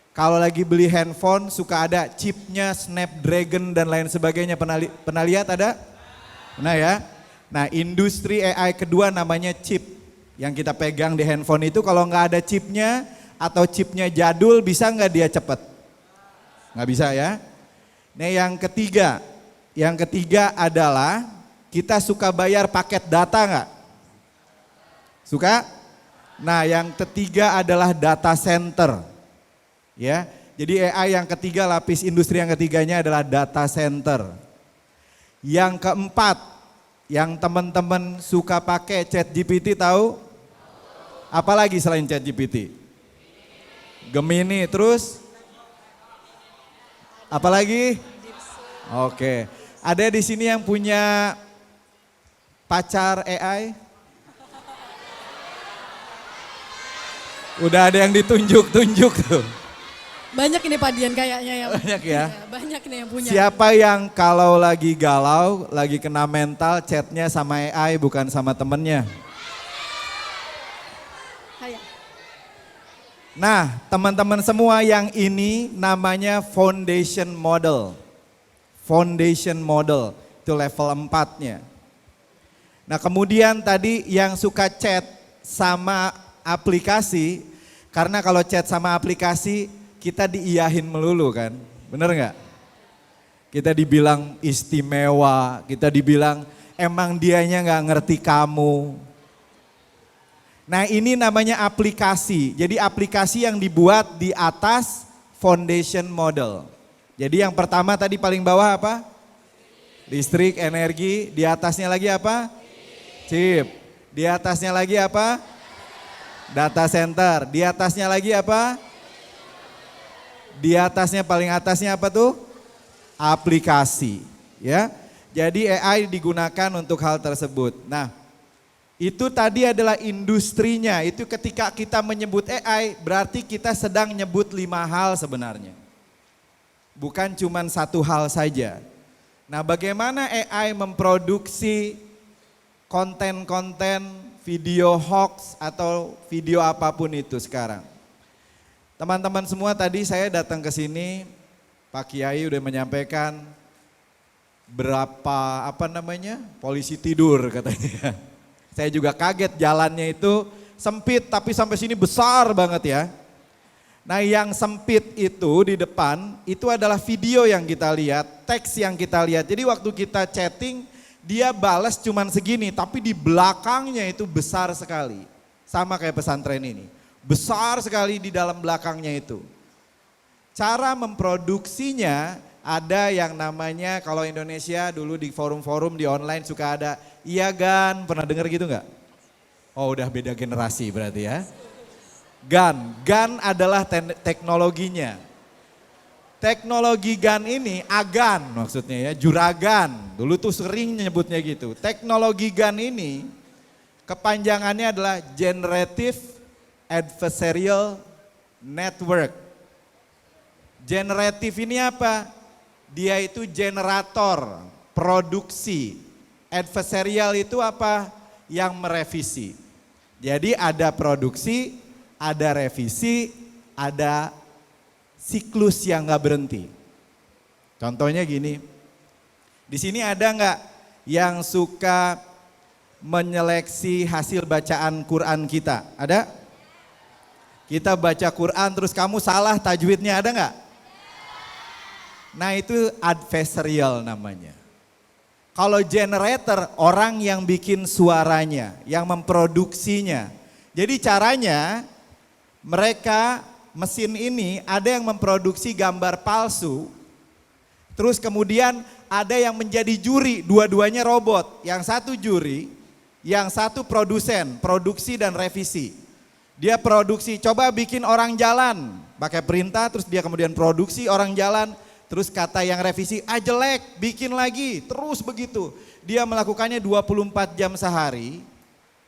kalau lagi beli handphone suka ada chipnya Snapdragon dan lain sebagainya. Pernah lihat ada? Pernah ya? Nah industri AI kedua namanya chip. Yang kita pegang di handphone itu kalau nggak ada chipnya atau chipnya jadul bisa nggak dia cepet? Nggak bisa ya? Nah yang ketiga adalah kita suka bayar paket data nggak? Suka? Nah yang ketiga adalah data center. Ya, jadi AI yang ketiga, lapis industri yang ketiganya adalah data center. Yang keempat, yang teman-teman suka pakai ChatGPT tahu? Apalagi selain ChatGPT? Gemini, terus? Apalagi? Oke, ada di sini yang punya pacar AI? Udah ada yang ditunjuk-tunjuk tuh. Banyak ini Pak Dian kayaknya ya. Banyak ya. Banyak nih yang punya. Siapa yang kalau lagi galau, lagi kena mental, chatnya sama AI bukan sama temennya? Kayak. Nah teman-teman semua yang ini namanya foundation model. Foundation model, itu level 4-nya. Nah kemudian tadi yang suka chat sama aplikasi, karena kalau chat sama aplikasi kita diiyahin melulu kan, bener nggak? Kita dibilang istimewa, kita dibilang emang dianya nggak ngerti kamu. Nah ini namanya aplikasi. Jadi aplikasi yang dibuat di atas foundation model. Jadi yang pertama tadi paling bawah apa? Listrik, energi. Di atasnya lagi apa? Chip. Di atasnya lagi apa? Data center. Di atasnya lagi apa? Di atasnya paling atasnya apa tuh? Aplikasi. Ya. Jadi AI digunakan untuk hal tersebut. Nah, itu tadi adalah industrinya. Itu ketika kita menyebut AI berarti kita sedang nyebut 5 hal sebenarnya. Bukan cuma satu hal saja. Nah, bagaimana AI memproduksi konten-konten video hoax atau video apapun itu sekarang. Teman-teman semua, tadi saya datang ke sini, Pak Kiai udah menyampaikan berapa polisi tidur katanya. Saya juga kaget, jalannya itu sempit tapi sampai sini besar banget ya. Nah yang sempit itu di depan itu adalah video yang kita lihat, teks yang kita lihat. Jadi waktu kita chatting dia balas cuman segini tapi di belakangnya itu besar sekali. Sama kayak pesantren ini, besar sekali di dalam belakangnya itu. Cara memproduksinya ada yang namanya, kalau Indonesia dulu di forum-forum di online suka ada, iya Gan, pernah dengar gitu nggak? Oh udah beda generasi berarti ya. GAN adalah teknologinya. Teknologi GAN ini, AGAN maksudnya ya, juragan. Dulu tuh sering nyebutnya gitu. Teknologi GAN ini kepanjangannya adalah Generative Adversarial Network. Generatif ini apa? Dia itu generator, produksi. Adversarial itu apa? Yang merevisi. Jadi ada produksi, ada revisi, ada siklus yang nggak berhenti. Contohnya gini, di sini ada nggak yang suka menyeleksi hasil bacaan Quran kita? Ada? Kita baca Quran terus kamu salah tajwidnya, ada nggak? Nah itu adversarial namanya. Kalau generator, orang yang bikin suaranya, yang memproduksinya. Jadi caranya mereka, mesin ini ada yang memproduksi gambar palsu, terus kemudian ada yang menjadi juri, dua-duanya robot. Yang satu juri, yang satu produsen, produksi dan revisi. Dia produksi, coba bikin orang jalan, pakai perintah terus dia kemudian produksi orang jalan, terus kata yang revisi, jelek, bikin lagi, terus begitu. Dia melakukannya 24 jam sehari,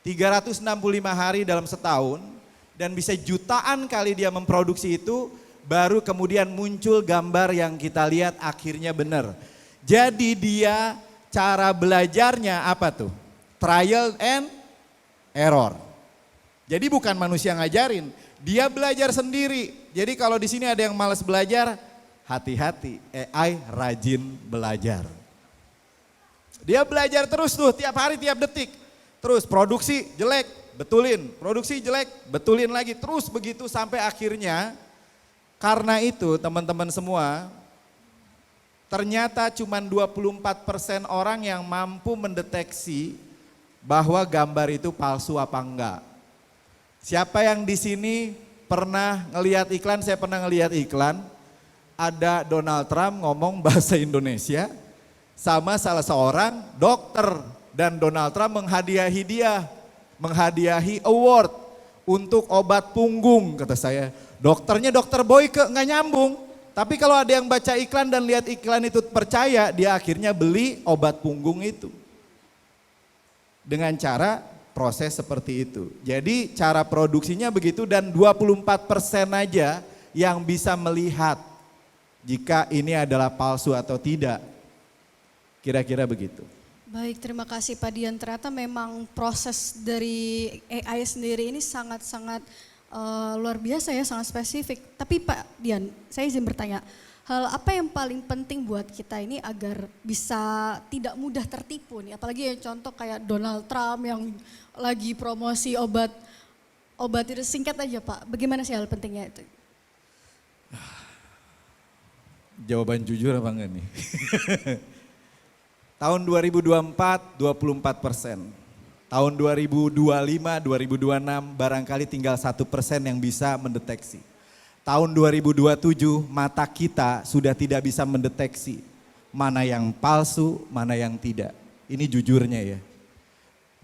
365 hari dalam setahun, dan bisa jutaan kali dia memproduksi itu, baru kemudian muncul gambar yang kita lihat akhirnya benar. Jadi dia cara belajarnya apa tuh? Trial and error. Jadi bukan manusia ngajarin, dia belajar sendiri. Jadi kalau di sini ada yang malas belajar, hati-hati, AI rajin belajar. Dia belajar terus tuh, tiap hari, tiap detik. Terus produksi jelek, betulin, produksi jelek, betulin lagi, terus begitu sampai akhirnya. Karena itu teman-teman semua, ternyata cuma 24% orang yang mampu mendeteksi bahwa gambar itu palsu apa enggak. Siapa yang di sini pernah ngelihat iklan? Saya pernah ngelihat iklan, ada Donald Trump ngomong bahasa Indonesia sama salah seorang dokter, dan Donald Trump menghadiahi award untuk obat punggung. Kata saya, dokternya dokter Boyke, nggak nyambung. Tapi kalau ada yang baca iklan dan lihat iklan itu percaya, dia akhirnya beli obat punggung itu. Dengan cara proses seperti itu. Jadi cara produksinya begitu, dan 24% aja yang bisa melihat jika ini adalah palsu atau tidak. Kira-kira begitu. Baik, terima kasih Pak Dian. Ternyata memang proses dari AI sendiri ini sangat-sangat luar biasa ya, sangat spesifik. Tapi Pak Dian, saya izin bertanya, hal apa yang paling penting buat kita ini agar bisa tidak mudah tertipu nih? Apalagi yang contoh kayak Donald Trump yang lagi promosi obat itu, singkat aja Pak, bagaimana sih hal pentingnya itu? Jawaban jujur apa enggak nih? Tahun 2024, 24%. Tahun 2025, 2026 barangkali tinggal 1% yang bisa mendeteksi. Tahun 2027 mata kita sudah tidak bisa mendeteksi mana yang palsu, mana yang tidak. Ini jujurnya ya.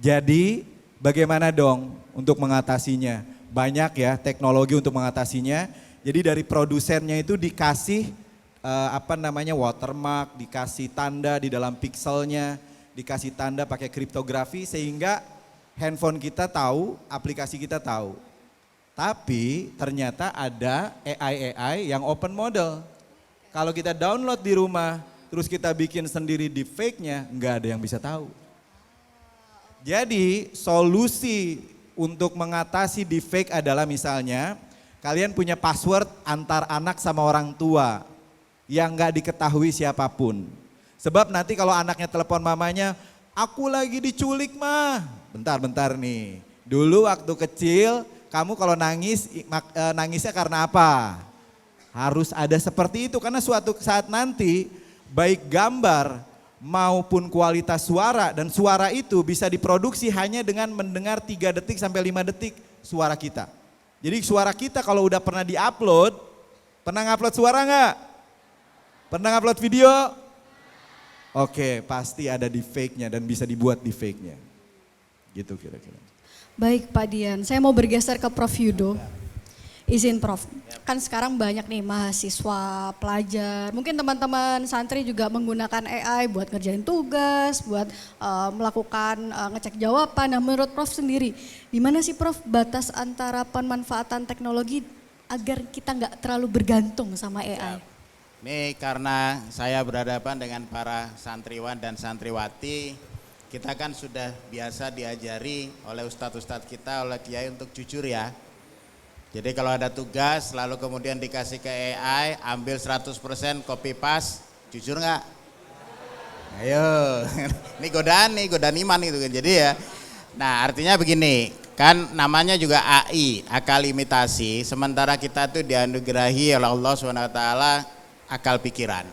Jadi bagaimana dong untuk mengatasinya? Banyak ya teknologi untuk mengatasinya. Jadi dari produsennya itu dikasih watermark, dikasih tanda di dalam pixelnya, dikasih tanda pakai kriptografi sehingga handphone kita tahu, aplikasi kita tahu. Tapi ternyata ada AI yang open model. Kalau kita download di rumah, terus kita bikin sendiri deepfake-nya, nggak ada yang bisa tahu. Jadi solusi untuk mengatasi deepfake adalah misalnya kalian punya password antar anak sama orang tua yang nggak diketahui siapapun. Sebab nanti kalau anaknya telepon mamanya, aku lagi diculik mah. Bentar nih, dulu waktu kecil kamu kalau nangisnya karena apa? Harus ada seperti itu karena suatu saat nanti baik gambar maupun kualitas suara dan suara itu bisa diproduksi hanya dengan mendengar 3 detik sampai 5 detik suara kita. Jadi suara kita kalau udah pernah diupload, pernah ngupload suara nggak? Pernah ngupload video? Oke, pasti ada deepfake-nya dan bisa dibuat deepfake-nya. Gitu kira-kira. Baik Pak Dian, saya mau bergeser ke Prof Yudo. Izin Prof, kan sekarang banyak nih mahasiswa, pelajar, mungkin teman-teman santri juga menggunakan AI buat ngerjain tugas, buat melakukan ngecek jawaban. Nah menurut Prof sendiri, di mana sih Prof batas antara pemanfaatan teknologi agar kita nggak terlalu bergantung sama AI? Ini karena saya berhadapan dengan para santriwan dan santriwati, kita kan sudah biasa diajari oleh ustadz-ustadz kita, oleh kiai untuk jujur ya. Jadi kalau ada tugas lalu kemudian dikasih ke AI, ambil 100% copy paste, jujur nggak? Ayo, ini godaan iman gitu kan. Jadi ya, nah artinya begini, kan namanya juga AI, akal imitasi, sementara kita tuh dianugerahi oleh Allah SWT akal pikiran.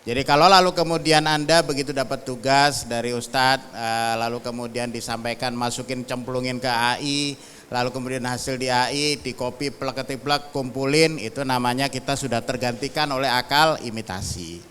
Jadi kalau lalu kemudian Anda begitu dapat tugas dari Ustadz, lalu kemudian disampaikan masukin cemplungin ke AI, lalu kemudian hasil di AI, di copy, plek-plek, kumpulin, itu namanya kita sudah tergantikan oleh akal imitasi.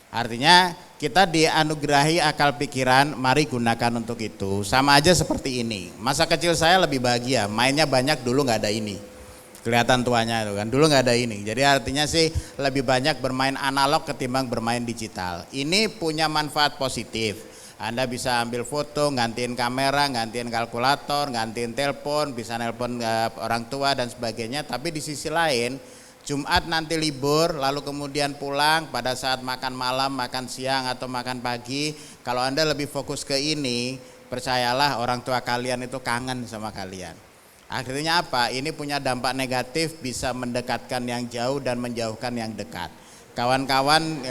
Artinya kita dianugerahi akal pikiran, mari gunakan untuk itu. Sama aja seperti ini, masa kecil saya lebih bahagia, mainnya banyak, dulu nggak ada ini. Kelihatan tuanya itu kan, dulu nggak ada ini. Jadi artinya sih lebih banyak bermain analog ketimbang bermain digital. Ini punya manfaat positif. Anda bisa ambil foto, gantiin kamera, gantiin kalkulator, gantiin telepon, bisa nelpon orang tua dan sebagainya. Tapi di sisi lain, Jumat nanti libur, lalu kemudian pulang pada saat makan malam, makan siang atau makan pagi. Kalau Anda lebih fokus ke ini, percayalah orang tua kalian itu kangen sama kalian. Akhirnya apa? Ini punya dampak negatif, bisa mendekatkan yang jauh dan menjauhkan yang dekat. Kawan-kawan,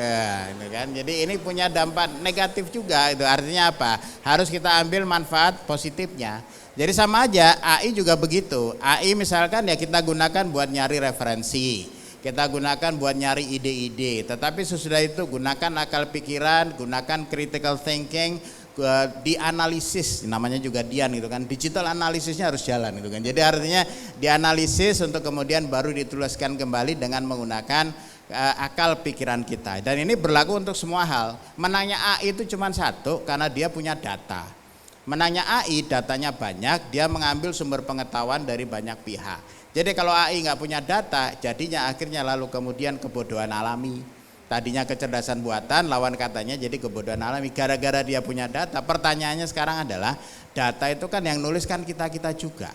kan? Jadi ini punya dampak negatif juga. Itu artinya apa? Harus kita ambil manfaat positifnya. Jadi sama aja, AI juga begitu. AI misalkan ya kita gunakan buat nyari referensi, kita gunakan buat nyari ide-ide. Tetapi sesudah itu gunakan akal pikiran, gunakan critical thinking. Dianalisis, namanya juga Dian gitu kan, digital analisisnya harus jalan gitu kan. Jadi artinya dianalisis untuk kemudian baru dituliskan kembali dengan menggunakan akal pikiran kita. Dan ini berlaku untuk semua hal. Menangnya AI itu cuma satu, karena dia punya data. Menangnya AI datanya banyak, dia mengambil sumber pengetahuan dari banyak pihak. Jadi kalau AI nggak punya data, jadinya akhirnya lalu kemudian kebodohan alami. Tadinya kecerdasan buatan, lawan katanya jadi kebodohan alami gara-gara dia punya data. Pertanyaannya sekarang adalah data itu kan yang nulis kan kita-kita juga.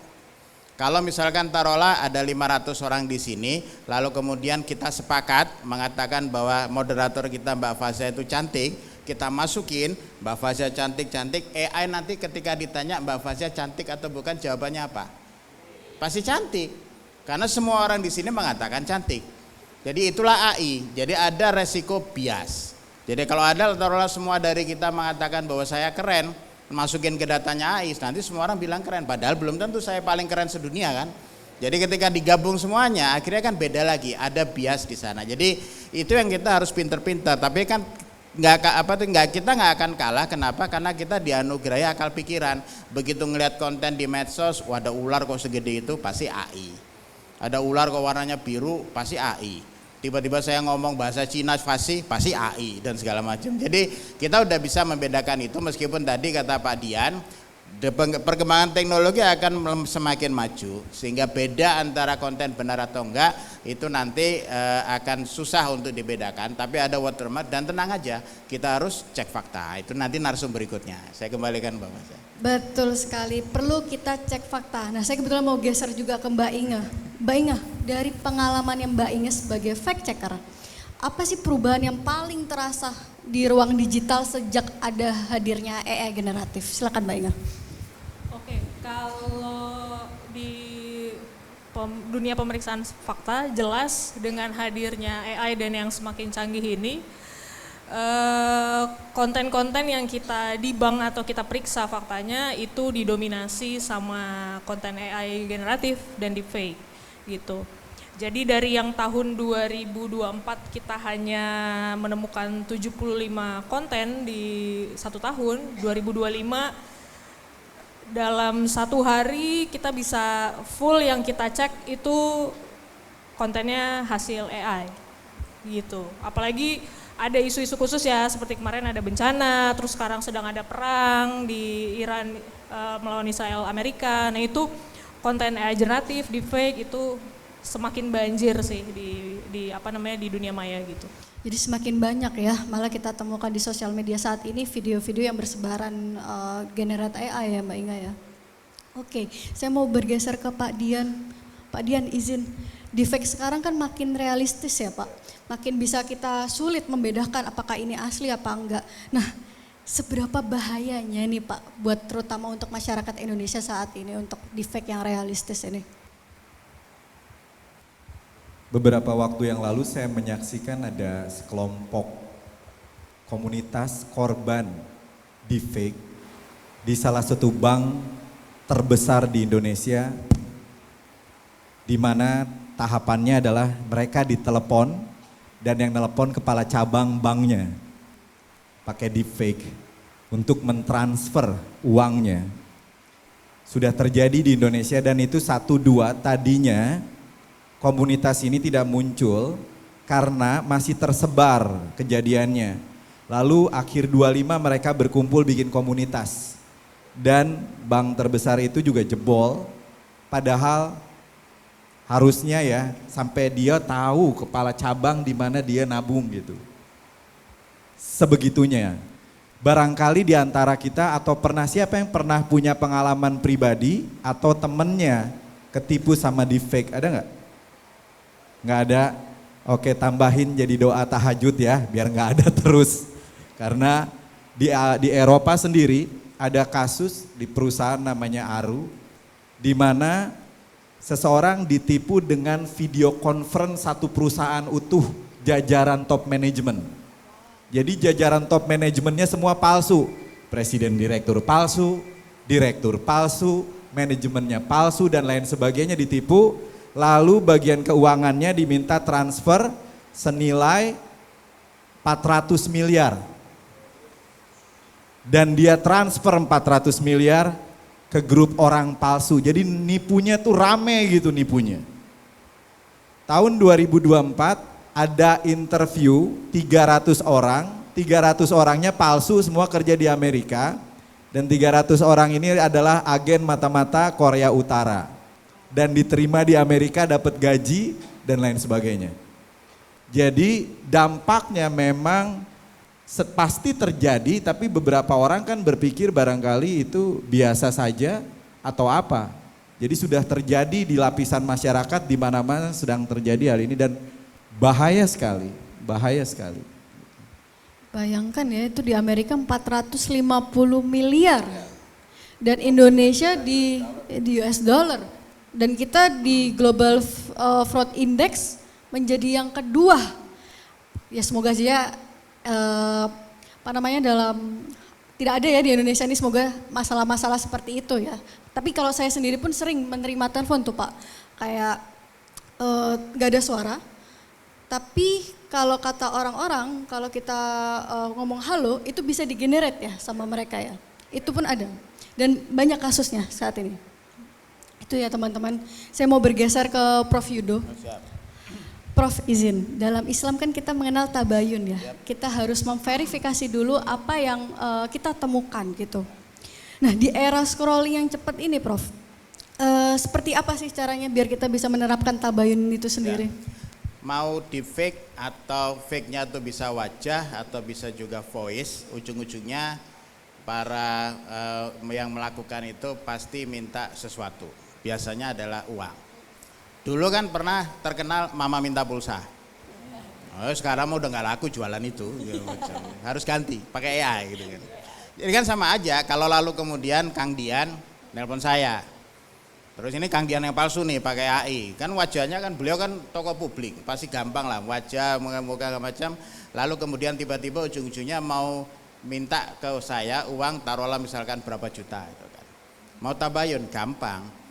Kalau misalkan taruhlah ada 500 orang di sini, lalu kemudian kita sepakat mengatakan bahwa moderator kita Mbak Fasya itu cantik, kita masukin Mbak Fasya cantik-cantik, AI nanti ketika ditanya Mbak Fasya cantik atau bukan, jawabannya apa? Pasti cantik. Karena semua orang di sini mengatakan cantik. Jadi itulah AI, jadi ada resiko bias. Jadi kalau ada taruhlah semua dari kita mengatakan bahwa saya keren, masukin ke datanya AI, nanti semua orang bilang keren, padahal belum tentu saya paling keren sedunia kan. Jadi ketika digabung semuanya, akhirnya kan beda lagi, ada bias di sana. Jadi itu yang kita harus pinter-pinter, tapi kan kita nggak akan kalah. Kenapa? Karena kita dianugerahi akal pikiran. Begitu ngelihat konten di medsos, wah ada ular kok segede itu, pasti AI. Ada ular kok warnanya biru, pasti AI. Tiba-tiba saya ngomong bahasa Cina fasih, pasti AI dan segala macam. Jadi kita udah bisa membedakan itu, meskipun tadi kata Pak Dian, perkembangan teknologi akan semakin maju sehingga beda antara konten benar atau enggak itu nanti akan susah untuk dibedakan, tapi ada watermark dan tenang aja, kita harus cek fakta. Itu nanti narsum berikutnya. Saya kembalikan Mbak Mas. Betul sekali, perlu kita cek fakta. Nah, saya kebetulan mau geser juga ke Mbak Inge. Mbak Inge, dari pengalaman yang Mbak Inge sebagai fact checker, apa sih perubahan yang paling terasa di ruang digital sejak ada hadirnya AI generatif? Silakan Mbak Inge. Oke, kalau di dunia pemeriksaan fakta, jelas dengan hadirnya AI dan yang semakin canggih ini, konten-konten yang kita dibang atau kita periksa faktanya itu didominasi sama konten AI generatif dan deepfake gitu. Jadi dari yang tahun 2024 kita hanya menemukan 75 konten di satu tahun, 2025 dalam satu hari kita bisa full yang kita cek itu kontennya hasil AI gitu. Apalagi ada isu-isu khusus ya, seperti kemarin ada bencana, terus sekarang sedang ada perang di Iran melawan Israel Amerika. Nah itu konten AI generatif, deepfake itu semakin banjir sih di dunia maya gitu. Jadi semakin banyak ya, malah kita temukan di sosial media saat ini video-video yang bersebaran generate AI ya Mbak Inga ya. Oke, saya mau bergeser ke Pak Dian. Pak Dian izin, deepfake sekarang kan makin realistis ya Pak. Makin bisa kita sulit membedakan apakah ini asli apa enggak. Nah, seberapa bahayanya nih Pak buat terutama untuk masyarakat Indonesia saat ini untuk deepfake yang realistis ini? Beberapa waktu yang lalu saya menyaksikan ada sekelompok komunitas korban deepfake di salah satu bank terbesar di Indonesia, di mana tahapannya adalah mereka ditelepon dan yang telepon kepala cabang banknya pakai deepfake untuk mentransfer uangnya. Sudah terjadi di Indonesia dan itu 1-2 tadinya. Komunitas ini tidak muncul karena masih tersebar kejadiannya. Lalu akhir 25 mereka berkumpul bikin komunitas. Dan bank terbesar itu juga jebol. Padahal harusnya ya sampai dia tahu kepala cabang di mana dia nabung gitu. Sebegitunya. Barangkali di antara kita atau siapa yang pernah punya pengalaman pribadi atau temennya ketipu sama deepfake, ada nggak? Nggak ada, oke tambahin jadi doa tahajud ya, biar nggak ada terus. Karena di Eropa sendiri ada kasus di perusahaan namanya Aru, di mana seseorang ditipu dengan video conference satu perusahaan utuh jajaran top manajemen. Jadi jajaran top manajemennya semua palsu, presiden direktur palsu, manajemennya palsu dan lain sebagainya ditipu. Lalu bagian keuangannya diminta transfer senilai 400 miliar. Dan dia transfer 400 miliar ke grup orang palsu. Jadi nipunya tuh rame gitu nipunya. Tahun 2024 ada interview 300 orang. 300 orangnya palsu semua kerja di Amerika. Dan 300 orang ini adalah agen mata-mata Korea Utara. Dan diterima di Amerika dapat gaji dan lain sebagainya. Jadi dampaknya memang pasti terjadi, tapi beberapa orang kan berpikir barangkali itu biasa saja atau apa. Jadi sudah terjadi di lapisan masyarakat di mana-mana sedang terjadi hal ini dan bahaya sekali. Bayangkan ya itu di Amerika 450 miliar dan Indonesia di US dollar. Dan kita di Global Fraud Index menjadi yang kedua. Ya semoga saja tidak ada ya di Indonesia ini semoga masalah-masalah seperti itu ya. Tapi kalau saya sendiri pun sering menerima telepon tuh Pak, kayak gak ada suara, Tapi kalau kata orang-orang, kalau kita ngomong halo, itu bisa digenerate ya sama mereka ya. Itu pun ada. Dan banyak kasusnya saat ini. Itu ya teman-teman. Saya mau bergeser ke Prof Yudo. Prof izin, dalam Islam kan kita mengenal tabayun ya. Kita harus memverifikasi dulu apa yang kita temukan gitu. Nah di era scrolling yang cepat ini Prof, seperti apa sih caranya biar kita bisa menerapkan tabayun itu sendiri? Mau di fake atau fake-nya itu bisa wajah atau bisa juga voice, ujung-ujungnya para yang melakukan itu pasti minta sesuatu. Biasanya adalah uang. Dulu kan pernah terkenal mama minta pulsa. Oh, sekarang udah nggak laku jualan itu, harus ganti pakai AI gitu kan. Jadi kan sama aja kalau lalu kemudian Kang Dian nelpon saya. Terus ini Kang Dian yang palsu nih pakai AI. Kan wajahnya kan beliau kan tokoh publik, pasti gampang lah wajah muka macam. Lalu kemudian tiba-tiba ujung-ujungnya mau minta ke saya uang taruhlah misalkan berapa juta itu kan. Mau tabayun gampang.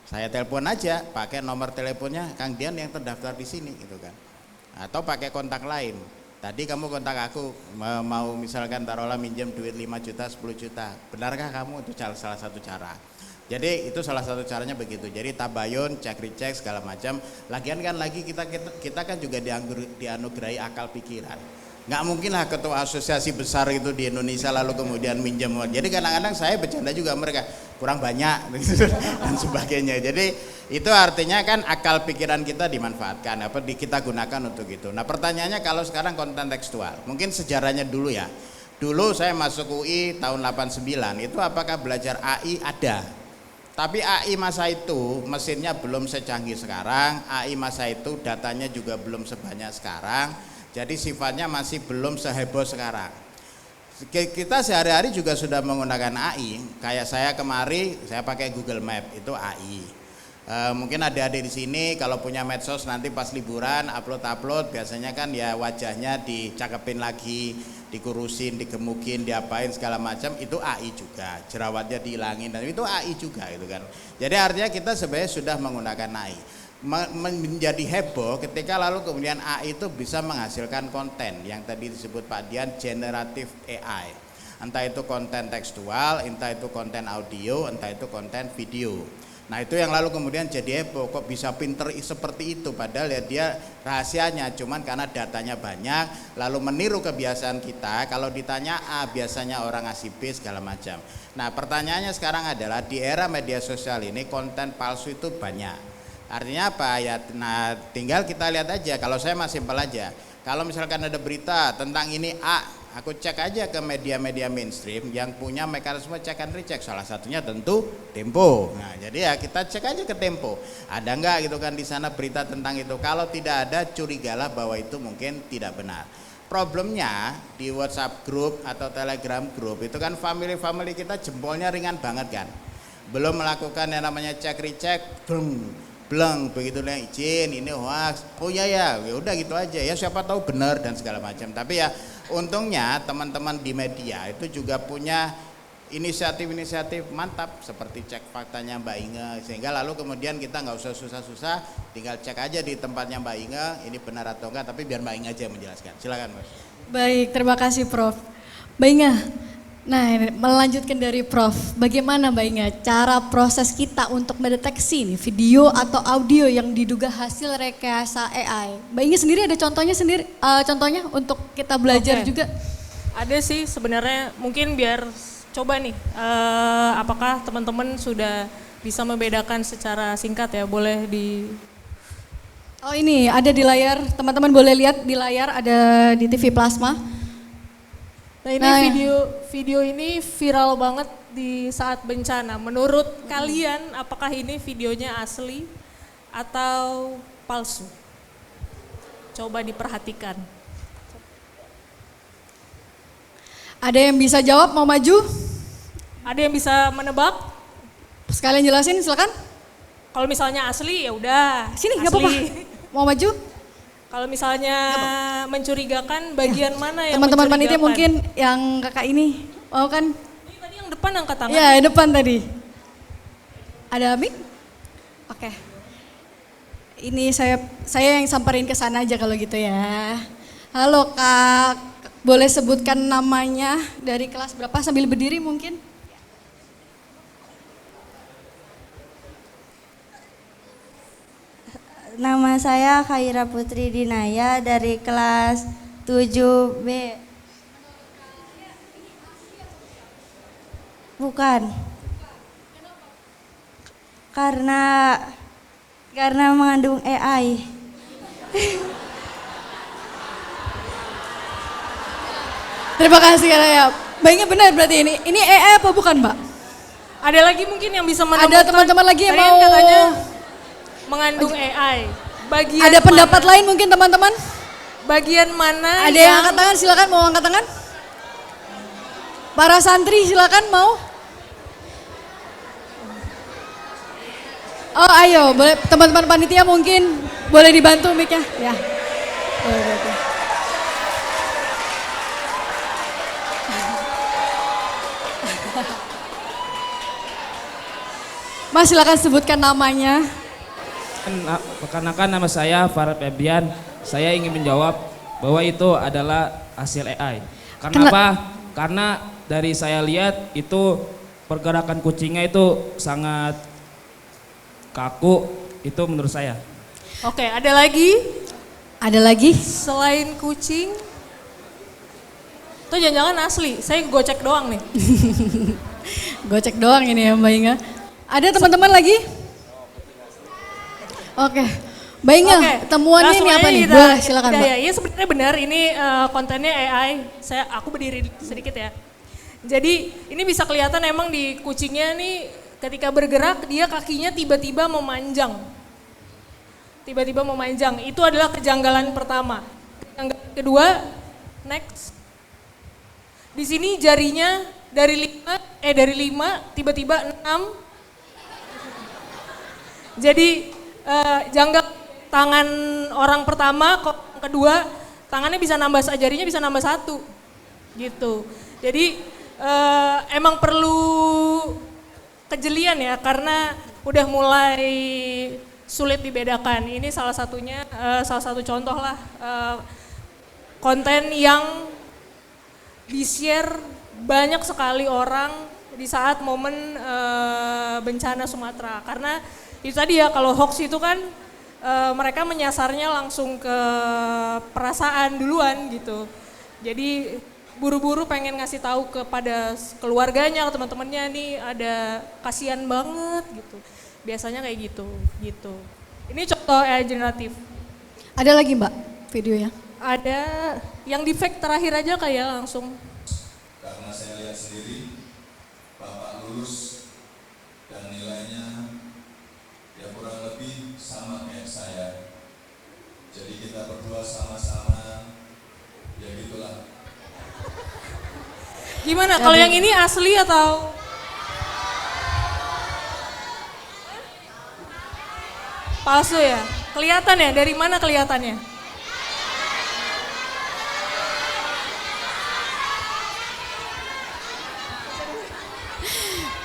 Saya telepon aja, pakai nomor teleponnya Kang Dian yang terdaftar di sini gitu kan. Atau pakai kontak lain. Tadi kamu kontak aku mau misalkan taruhlah minjem duit 5 juta, 10 juta. Benarkah kamu? Itu salah satu cara. Jadi itu salah satu caranya begitu. Jadi tabayun, cek recheck segala macam. Lagian kan lagi kita kan juga dianugerahi akal pikiran. Nggak mungkin lah ketua asosiasi besar itu di Indonesia lalu kemudian minjem. Jadi kadang-kadang saya bercanda juga mereka kurang banyak dan sebagainya. Jadi itu artinya kan akal pikiran kita dimanfaatkan, kita gunakan untuk itu. Nah pertanyaannya kalau sekarang konten tekstual, mungkin sejarahnya dulu ya. Dulu saya masuk UI tahun 89, itu apakah belajar AI? Ada. Tapi AI masa itu mesinnya belum secanggih sekarang, AI masa itu datanya juga belum sebanyak sekarang. Jadi sifatnya masih belum seheboh sekarang. Kita sehari-hari juga sudah menggunakan AI. Kayak saya kemari, saya pakai Google Map, itu AI. Mungkin adik-adik di sini kalau punya medsos nanti pas liburan upload biasanya kan ya wajahnya dicakepin lagi, dikurusin, digemukin, diapain segala macam, itu AI juga. Jerawatnya dihilangin dan itu AI juga gitu kan. Jadi artinya kita sebenarnya sudah menggunakan AI. Menjadi heboh ketika lalu kemudian AI itu bisa menghasilkan konten yang tadi disebut Pak Dian generative AI, entah itu konten tekstual, entah itu konten audio, entah itu konten video. Nah itu yang lalu kemudian jadi heboh, kok bisa pinter seperti itu, padahal ya dia rahasianya cuman karena datanya banyak lalu meniru kebiasaan kita. Kalau ditanya A biasanya orang ngasih B segala macam. Nah pertanyaannya sekarang adalah di era media sosial ini konten palsu itu banyak. Artinya apa ya? Nah tinggal kita lihat aja. Kalau saya masih simpel aja. Kalau misalkan ada berita tentang ini A, aku cek aja ke media-media mainstream yang punya mekanisme check and recheck. Salah satunya tentu Tempo. Nah jadi ya kita cek aja ke Tempo. Ada nggak gitu kan di sana berita tentang itu? Kalau tidak ada, curigalah bahwa itu mungkin tidak benar. Problemnya di WhatsApp group atau Telegram group itu kan family kita jempolnya ringan banget kan. Belum melakukan yang namanya check recheck, bleng begitu lah izin ini hoax. Oh ya udah gitu aja ya, siapa tahu benar dan segala macam. Tapi ya untungnya teman-teman di media itu juga punya inisiatif mantap seperti cek faktanya Mbak Inge, sehingga lalu kemudian kita nggak usah susah-susah, tinggal cek aja di tempatnya Mbak Inge ini benar atau enggak, tapi biar Mbak Inge aja yang menjelaskan. Silakan Mas. Baik, terima kasih Prof. Mbak Inge, nah melanjutkan dari Prof, bagaimana Mbak Inge cara proses kita untuk mendeteksi nih video atau audio yang diduga hasil rekayasa AI? Mbak Inge sendiri ada contohnya untuk kita belajar juga? Ada sih sebenarnya, mungkin biar coba nih, apakah teman-teman sudah bisa membedakan secara singkat ya, boleh di... Oh ini ada di layar, teman-teman boleh lihat di layar, ada di TV Plasma. Nah ini video ini viral banget di saat bencana. Menurut kalian apakah ini videonya asli atau palsu? Coba diperhatikan. Ada yang bisa jawab, mau maju? Ada yang bisa menebak? Sekalian jelasin silakan. Kalau misalnya asli ya udah. Sini nggak apa-apa. Mau maju? Kalau misalnya mencurigakan bagian mana yang teman-teman mencurigakan? panitia mungkin yang kakak ini mau kan? Ini tadi yang depan angkat tangan. Ya depan tadi. Ada mic? Oke. Ini saya yang samperin ke sana aja kalau gitu ya. Halo Kak, boleh sebutkan namanya dari kelas berapa sambil berdiri mungkin? Nama saya Khaira Putri Dinaya dari kelas 7B. Bukan. Karena mengandung AI. Terima kasih ya. Baiknya benar berarti ini. Ini AI apa bukan, Mbak? Ada lagi mungkin yang bisa menemukan. Ada teman-teman lagi yang Tadi kan mau katanya mengandung AI. Bagian ada pendapat mana, lain mungkin teman-teman? Bagian mana? Ada yang angkat tangan, silakan mau angkat tangan. Para santri silakan mau. Oh ayo, boleh teman-teman panitia mungkin boleh dibantu mic-nya. Ya. Boleh. Mas silakan sebutkan namanya. Perkenalkan nama saya Farad Febrian. Saya ingin menjawab bahwa itu adalah hasil AI. Kenapa? Karena dari saya lihat itu pergerakan kucingnya itu sangat kaku, itu menurut saya. Oke, ada lagi? Ada lagi? Selain kucing, itu jangan-jangan asli, saya gocek doang nih. Gocek doang ini ya Mbak Inga. Ada teman-teman lagi? Oke. Mbak Inga, temuannya ini apa nih? Boleh silakan Mbak. Ya, sebenarnya benar ini kontennya AI. Aku berdiri sedikit ya. Jadi ini bisa kelihatan emang di kucingnya nih ketika bergerak dia kakinya tiba-tiba memanjang. Tiba-tiba memanjang. Itu adalah kejanggalan pertama. Kejanggalan kedua, next. Di sini jarinya dari 5 tiba-tiba 6. Jadi janggal tangan orang pertama, kedua tangannya bisa nambah, jarinya bisa nambah 1 gitu. Jadi emang perlu kejelian ya karena udah mulai sulit dibedakan. Ini salah satunya, salah satu contoh lah konten yang di-share banyak sekali orang di saat momen bencana Sumatera. Karena itu tadi ya, kalau hoax itu kan mereka menyasarnya langsung ke perasaan duluan gitu. Jadi buru-buru pengen ngasih tahu kepada keluarganya, teman-temannya nih ada kasihan banget gitu. Biasanya kayak gitu. Ini contoh AI generatif. Ada lagi Mbak videonya? Ada yang di fake terakhir aja kayak langsung. Karena saya lihat sendiri, Bapak lulus dan nilainya ya kurang lebih sama kayak saya. Jadi kita berdua sama-sama, ya gitulah. Gimana, kalau yang ini asli atau? Palsu ya? Kelihatan ya? Dari mana kelihatannya?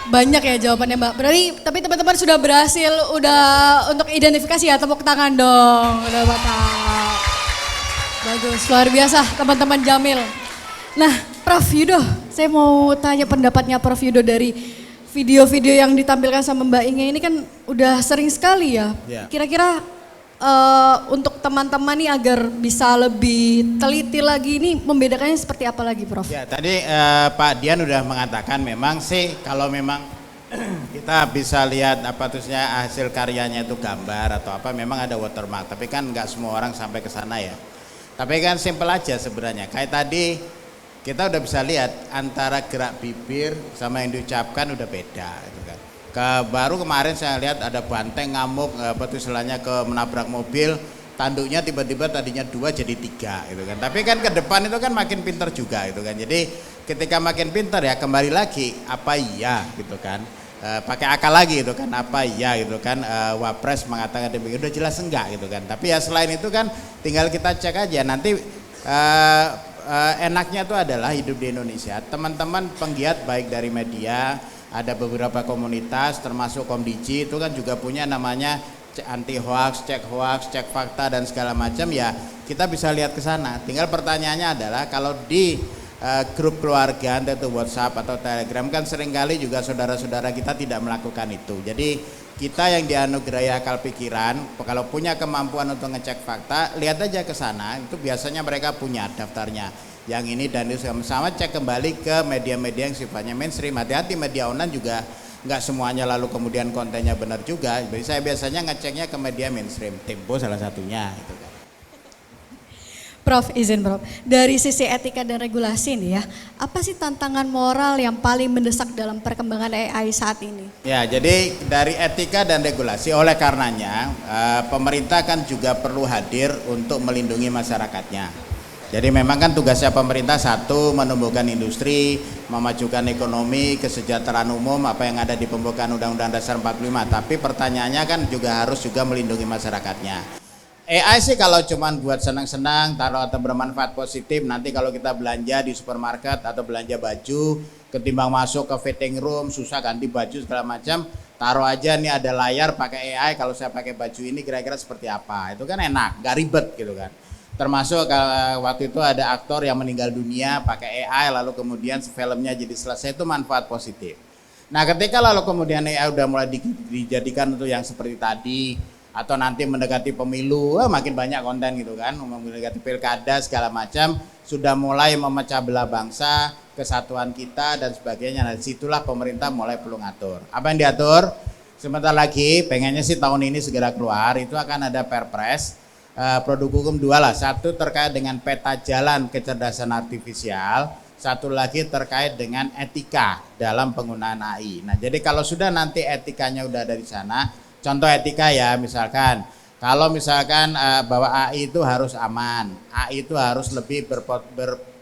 Banyak ya jawabannya Mbak. Berarti tapi teman-teman sudah berhasil untuk identifikasi ya, tepuk tangan dong. Udah Bapak. Bagus, luar biasa teman-teman Jamil. Nah Prof Yudo, saya mau tanya pendapatnya Prof Yudo dari video-video yang ditampilkan sama Mbak Inge ini kan udah sering sekali ya. Kira-kira untuk teman-teman nih agar bisa lebih teliti lagi ini membedakannya seperti apa lagi Prof? Ya tadi Pak Dian udah mengatakan memang sih kalau memang kita bisa lihat apa terusnya hasil karyanya itu gambar atau apa memang ada watermark, tapi kan nggak semua orang sampai ke sana ya. Tapi kan simpel aja sebenarnya, kayak tadi kita udah bisa lihat antara gerak bibir sama yang diucapkan udah beda gitu kan. Baru kemarin saya lihat ada banteng ngamuk apa tuh istilahnya menabrak mobil, tanduknya tiba-tiba tadinya 2 jadi 3 gitu kan. Tapi kan ke depan itu kan makin pintar juga gitu kan. Jadi ketika makin pintar ya kembali lagi apa iya gitu kan. Pakai akal lagi gitu kan, apa iya gitu kan. Wapres mengatakan demikian udah jelas enggak gitu kan. Tapi ya selain itu kan tinggal kita cek aja nanti enaknya itu adalah hidup di Indonesia. Teman-teman penggiat baik dari media, ada beberapa komunitas termasuk Komdiji itu kan juga punya namanya anti hoax, cek fakta dan segala macam, ya kita bisa lihat ke sana. Tinggal pertanyaannya adalah kalau di grup keluarga, entah itu WhatsApp atau Telegram, kan seringkali juga saudara-saudara kita tidak melakukan itu. Jadi kita yang dianugerahi akal pikiran, kalau punya kemampuan untuk ngecek fakta, lihat aja ke sana. Itu biasanya mereka punya daftarnya. Yang ini dan itu sama, cek kembali ke media-media yang sifatnya mainstream. Hati-hati, media online juga nggak semuanya lalu kemudian kontennya benar juga. Jadi saya biasanya ngeceknya ke media mainstream, Tempo salah satunya. Gitu kan. Prof, izin Prof, dari sisi etika dan regulasi nih ya, apa sih tantangan moral yang paling mendesak dalam perkembangan AI saat ini? Ya, jadi dari etika dan regulasi, oleh karenanya pemerintah kan juga perlu hadir untuk melindungi masyarakatnya. Jadi memang kan tugasnya pemerintah satu, menumbuhkan industri, memajukan ekonomi, kesejahteraan umum, apa yang ada di pembukaan Undang-Undang Dasar 45. Tapi pertanyaannya kan juga harus juga melindungi masyarakatnya. AI sih kalau cuman buat senang-senang, taruh atau bermanfaat positif, nanti kalau kita belanja di supermarket atau belanja baju, ketimbang masuk ke fitting room, susah ganti baju segala macam, taruh aja nih ada layar pakai AI, kalau saya pakai baju ini kira-kira seperti apa, itu kan enak, gak ribet gitu kan. Termasuk waktu itu ada aktor yang meninggal dunia pakai AI, lalu kemudian filmnya jadi selesai, itu manfaat positif. Nah ketika lalu kemudian AI udah mulai dijadikan untuk yang seperti tadi, atau nanti mendekati pemilu, makin banyak konten gitu kan, mendekati pilkada segala macam, sudah mulai memecah belah bangsa, kesatuan kita dan sebagainya. Nah disitulah pemerintah mulai perlu ngatur. Apa yang diatur? Sebentar lagi, pengennya sih tahun ini segera keluar, itu akan ada Perpres, produk hukum 2 lah, satu terkait dengan peta jalan kecerdasan artifisial, satu lagi terkait dengan etika dalam penggunaan AI. Nah jadi kalau sudah nanti etikanya udah ada di sana, contoh etika ya, misalkan kalau misalkan bahwa AI itu harus aman, AI itu harus lebih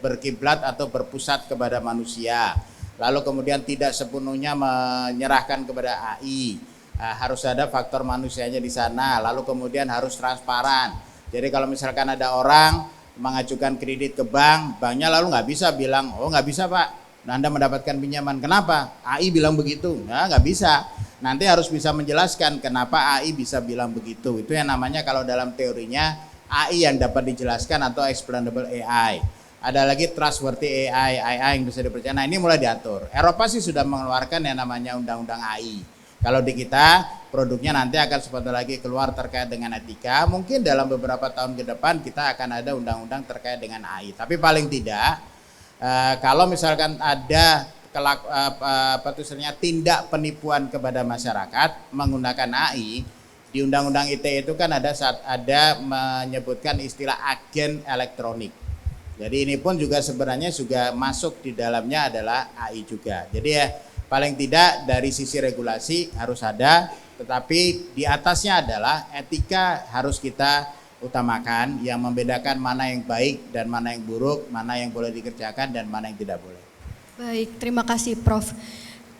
berkiblat atau berpusat kepada manusia, lalu kemudian tidak sepenuhnya menyerahkan kepada AI, harus ada faktor manusianya di sana, lalu kemudian harus transparan. Jadi kalau misalkan ada orang mengajukan kredit ke bank, banknya lalu nggak bisa bilang, oh nggak bisa Pak, Anda mendapatkan pinjaman, kenapa? AI bilang begitu, nah, nggak bisa. Nanti harus bisa menjelaskan kenapa AI bisa bilang begitu. Itu yang namanya kalau dalam teorinya AI yang dapat dijelaskan atau explainable AI. Ada lagi trustworthy AI yang bisa dipercaya. Nah ini mulai diatur. Eropa sih sudah mengeluarkan yang namanya undang-undang AI. Kalau di kita produknya nanti akan sebentar lagi keluar terkait dengan etika. Mungkin dalam beberapa tahun ke depan kita akan ada undang-undang terkait dengan AI. Tapi paling tidak kalau misalkan ada tindak penipuan kepada masyarakat menggunakan AI, di Undang-Undang ITE itu kan ada menyebutkan istilah agen elektronik. Jadi ini pun juga sebenarnya juga masuk di dalamnya adalah AI juga. Jadi ya paling tidak dari sisi regulasi harus ada, tetapi di atasnya adalah etika harus kita utamakan, yang membedakan mana yang baik dan mana yang buruk, mana yang boleh dikerjakan dan mana yang tidak boleh. Baik, terima kasih Prof.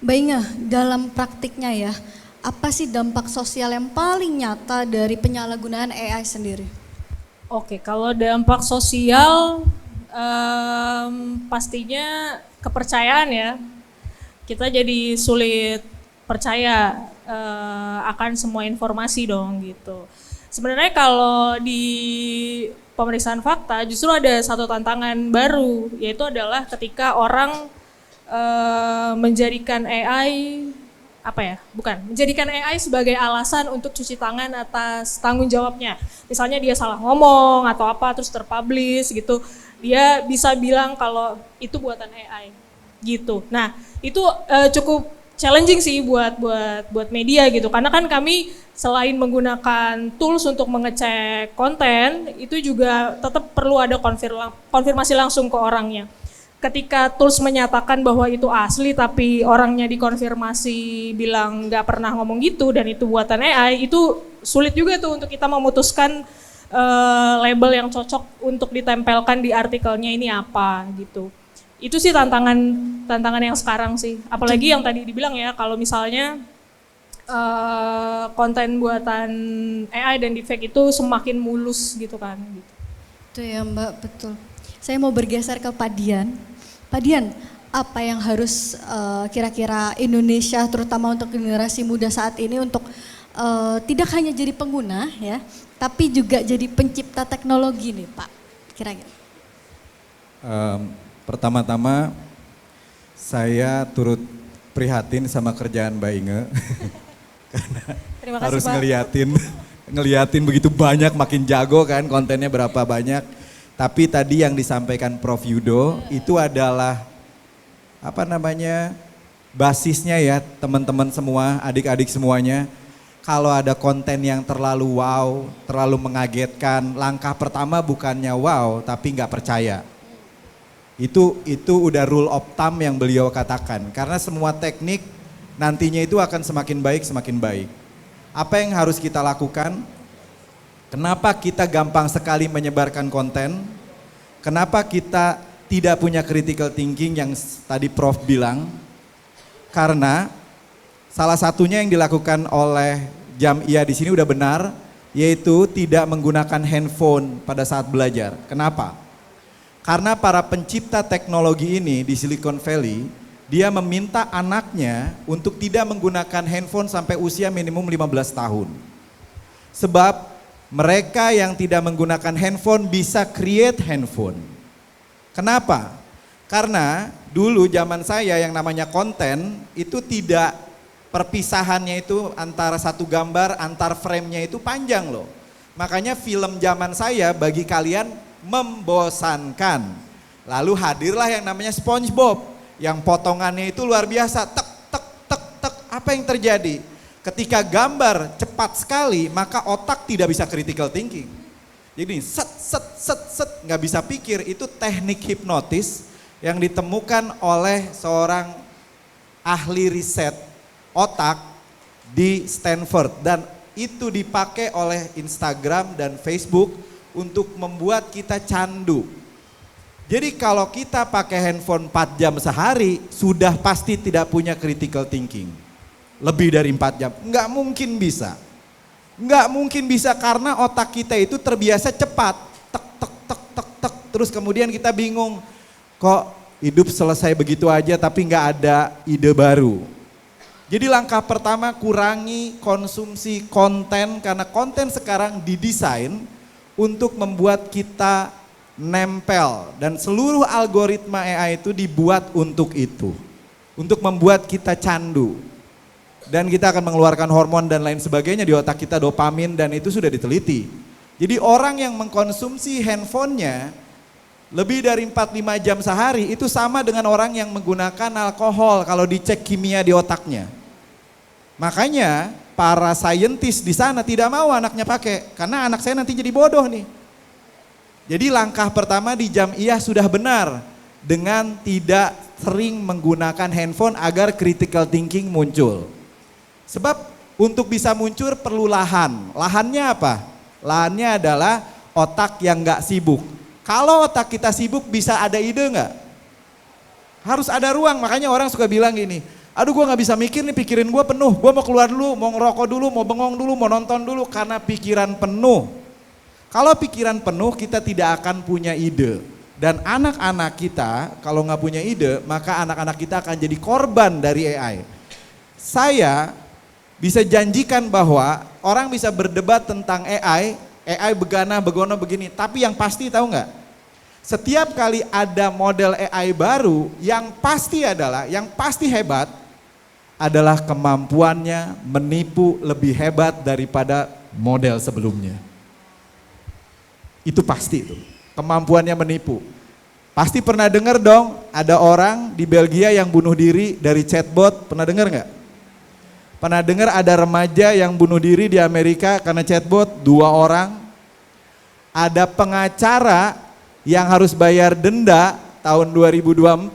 Mbak Inge, dalam praktiknya ya, apa sih dampak sosial yang paling nyata dari penyalahgunaan AI sendiri? Oke, kalau dampak sosial pastinya kepercayaan ya. Kita jadi sulit percaya akan semua informasi dong gitu. Sebenarnya kalau di pemeriksaan fakta justru ada satu tantangan baru, yaitu adalah ketika orang menjadikan AI menjadikan AI sebagai alasan untuk cuci tangan atas tanggung jawabnya. Misalnya dia salah ngomong atau apa terus terpublish gitu, dia bisa bilang kalau itu buatan AI gitu. Nah itu cukup challenging sih buat media gitu, karena kan kami selain menggunakan tools untuk mengecek konten, itu juga tetap perlu ada konfirmasi langsung ke orangnya. Ketika tools menyatakan bahwa itu asli tapi orangnya dikonfirmasi bilang nggak pernah ngomong gitu dan itu buatan AI, itu sulit juga tuh untuk kita memutuskan label yang cocok untuk ditempelkan di artikelnya ini apa gitu. Itu sih tantangan yang sekarang sih. Apalagi yang tadi dibilang ya, kalau misalnya konten buatan AI dan deepfake itu semakin mulus gitu kan. Gitu. Itu ya Mbak, betul. Saya mau bergeser ke Pak Dian. Pak Dian, apa yang harus kira-kira Indonesia terutama untuk generasi muda saat ini untuk tidak hanya jadi pengguna ya, tapi juga jadi pencipta teknologi nih Pak, kira-kira? Pertama-tama saya turut prihatin sama kerjaan Mbak Inge. Karena Terima kasih, harus Pak. ngeliatin begitu banyak, makin jago kan kontennya berapa banyak. Tapi tadi yang disampaikan Prof Yudo itu adalah basisnya ya teman-teman semua, adik-adik semuanya. Kalau ada konten yang terlalu wow, terlalu mengagetkan, langkah pertama bukannya wow tapi nggak percaya. Itu udah rule of thumb yang beliau katakan. Karena semua teknik nantinya itu akan semakin baik. Apa yang harus kita lakukan? Kenapa kita gampang sekali menyebarkan konten? Kenapa kita tidak punya critical thinking yang tadi Prof bilang? Karena salah satunya yang dilakukan oleh Jam'iyah di sini udah benar, yaitu tidak menggunakan handphone pada saat belajar. Kenapa? Karena para pencipta teknologi ini di Silicon Valley, dia meminta anaknya untuk tidak menggunakan handphone sampai usia minimum 15 tahun. Sebab mereka yang tidak menggunakan handphone bisa create handphone. Kenapa? Karena dulu zaman saya yang namanya konten itu tidak, perpisahannya itu antara satu gambar, antar frame-nya itu panjang loh. Makanya film zaman saya bagi kalian membosankan. Lalu hadirlah yang namanya SpongeBob yang potongannya itu luar biasa, tek tek tek tek. Apa yang terjadi? Ketika gambar cepat sekali, maka otak tidak bisa critical thinking. Jadi set set set set nggak bisa pikir. Itu teknik hipnotis yang ditemukan oleh seorang ahli riset otak di Stanford, dan itu dipakai oleh Instagram dan Facebook untuk membuat kita candu. Jadi kalau kita pakai handphone 4 jam sehari, sudah pasti tidak punya critical thinking. Lebih dari 4 jam, nggak mungkin bisa. Nggak mungkin bisa karena otak kita itu terbiasa cepat. Tek, tek, tek, tek, tek. Terus kemudian kita bingung, kok hidup selesai begitu aja tapi nggak ada ide baru. Jadi langkah pertama, kurangi konsumsi konten, karena konten sekarang didesain untuk membuat kita nempel, dan seluruh algoritma AI itu dibuat untuk itu, untuk membuat kita candu, dan kita akan mengeluarkan hormon dan lain sebagainya di otak kita, dopamin, dan itu sudah diteliti. Jadi orang yang mengkonsumsi handphonenya lebih dari 4-5 jam sehari itu sama dengan orang yang menggunakan alkohol kalau dicek kimia di otaknya. Makanya para saintis di sana tidak mau anaknya pakai, karena anak saya nanti jadi bodoh nih. Jadi langkah pertama di Jam'iyah sudah benar dengan tidak sering menggunakan handphone agar critical thinking muncul. Sebab untuk bisa muncul perlu lahan. Lahannya apa? Lahannya adalah otak yang gak sibuk. Kalau otak kita sibuk bisa ada ide gak? Harus ada ruang, makanya orang suka bilang gini, aduh gue gak bisa mikir nih, pikirin gue penuh, gue mau keluar dulu, mau ngerokok dulu, mau bengong dulu, mau nonton dulu, karena pikiran penuh. Kalau pikiran penuh kita tidak akan punya ide. Dan anak-anak kita kalau gak punya ide, maka anak-anak kita akan jadi korban dari AI. Saya bisa janjikan bahwa orang bisa berdebat tentang AI begono begini, tapi yang pasti tahu gak? Setiap kali ada model AI baru, yang pasti hebat adalah kemampuannya menipu lebih hebat daripada model sebelumnya. Itu pasti itu, kemampuannya menipu. Pasti pernah dengar dong, ada orang di Belgia yang bunuh diri dari chatbot, pernah dengar nggak? Pernah dengar ada remaja yang bunuh diri di Amerika karena chatbot, 2 orang. Ada pengacara yang harus bayar denda tahun 2024,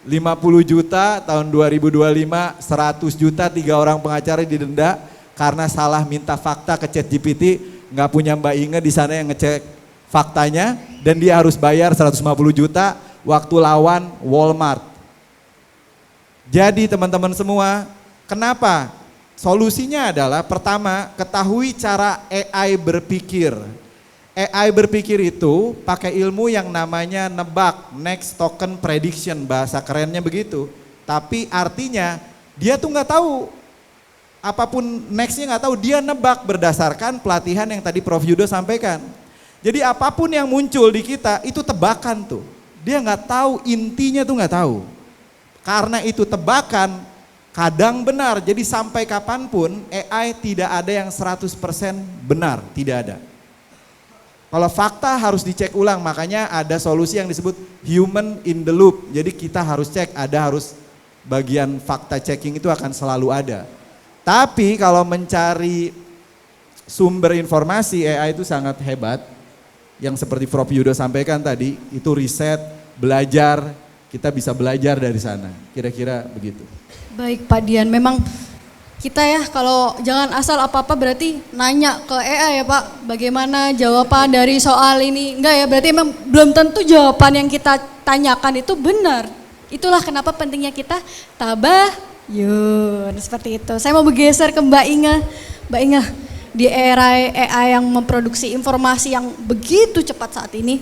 50 juta, tahun 2025 100 juta, 3 orang pengacara didenda karena salah minta fakta ke ChatGPT, nggak punya Mbak Inge di sana yang ngecek faktanya, dan dia harus bayar 150 juta waktu lawan Walmart. Jadi teman-teman semua, kenapa? Solusinya adalah pertama, ketahui cara AI berpikir. AI berpikir itu pakai ilmu yang namanya nebak, next token prediction, bahasa kerennya begitu. Tapi artinya dia tuh nggak tahu apapun nextnya nggak tahu, dia nebak berdasarkan pelatihan yang tadi Prof Yudo sampaikan. Jadi apapun yang muncul di kita itu tebakan tuh. Dia nggak tahu intinya tuh nggak tahu. Karena itu tebakan kadang benar. Jadi sampai kapanpun AI tidak ada yang 100% benar, tidak ada. Kalau fakta harus dicek ulang, makanya ada solusi yang disebut human in the loop. Jadi kita harus cek, harus bagian fakta checking itu akan selalu ada. Tapi kalau mencari sumber informasi, AI itu sangat hebat. Yang seperti Prof Yudo sampaikan tadi, itu riset, belajar, kita bisa belajar dari sana. Kira-kira begitu. Baik Pak Dian, memang kita ya kalau jangan asal apa-apa berarti nanya ke AI ya Pak, bagaimana jawaban dari soal ini. Enggak ya, berarti memang belum tentu jawaban yang kita tanyakan itu benar. Itulah kenapa pentingnya kita tabayun, seperti itu. Saya mau bergeser ke Mbak Inga. Mbak Inga, di era AI yang memproduksi informasi yang begitu cepat saat ini,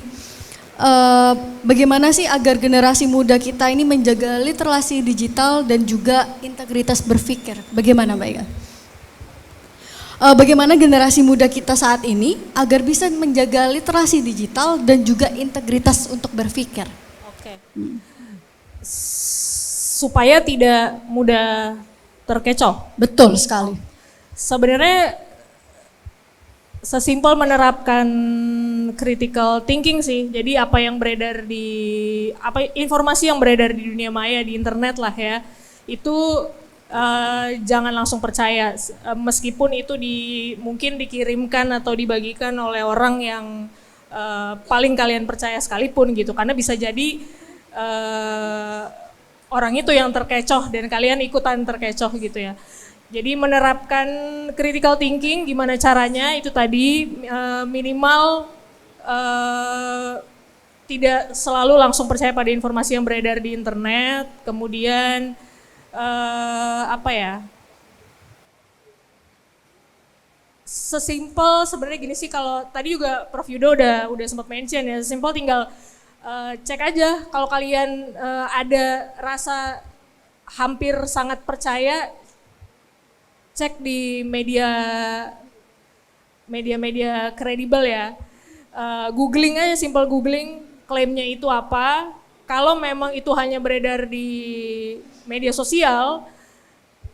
bagaimana sih agar generasi muda kita ini menjaga literasi digital dan juga integritas berpikir? Bagaimana Mbak Inga? Bagaimana generasi muda kita saat ini agar bisa menjaga literasi digital dan juga integritas untuk berpikir? Oke. Supaya tidak mudah terkecoh. Betul sekali. Sebenarnya sesimpel menerapkan critical thinking sih. Jadi apa yang beredar informasi yang beredar di dunia maya, di internet lah ya, itu jangan langsung percaya, meskipun itu mungkin dikirimkan atau dibagikan oleh orang yang paling kalian percaya sekalipun gitu, karena bisa jadi orang itu yang terkecoh dan kalian ikutan terkecoh gitu ya. Jadi menerapkan critical thinking gimana caranya itu tadi, minimal tidak selalu langsung percaya pada informasi yang beredar di internet, kemudian sesimpel sebenarnya gini sih, kalau tadi juga Prof Yudo udah sempat mention ya, sesimpel tinggal cek aja kalau kalian ada rasa hampir sangat percaya, cek di media kredibel ya. Googling aja, simple googling klaimnya itu apa. Kalau memang itu hanya beredar di media sosial,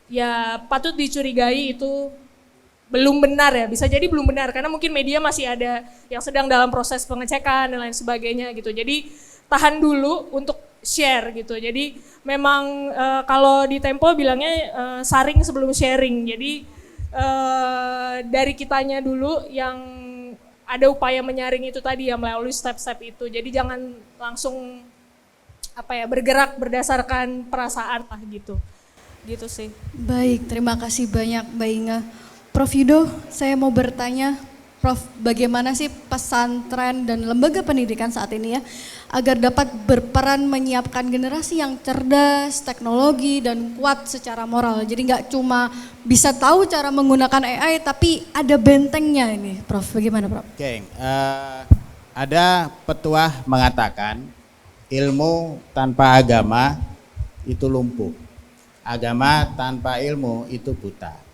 ya patut dicurigai itu belum benar ya. Bisa jadi belum benar karena mungkin media masih ada yang sedang dalam proses pengecekan dan lain sebagainya gitu. Jadi tahan dulu untuk share gitu. Jadi memang kalau di Tempo bilangnya saring sebelum sharing. Jadi dari kitanya dulu yang ada upaya menyaring itu tadi ya, melalui step-step itu. Jadi jangan langsung bergerak berdasarkan perasaan lah gitu. Gitu sih. Baik, terima kasih banyak Mbak Inga. Prof Yudo, saya mau bertanya, Prof, bagaimana sih pesantren dan lembaga pendidikan saat ini ya agar dapat berperan menyiapkan generasi yang cerdas, teknologi dan kuat secara moral. Jadi nggak cuma bisa tahu cara menggunakan AI tapi ada bentengnya ini, Prof. Bagaimana, Prof? Oke, ada petuah mengatakan ilmu tanpa agama itu lumpuh, agama tanpa ilmu itu buta.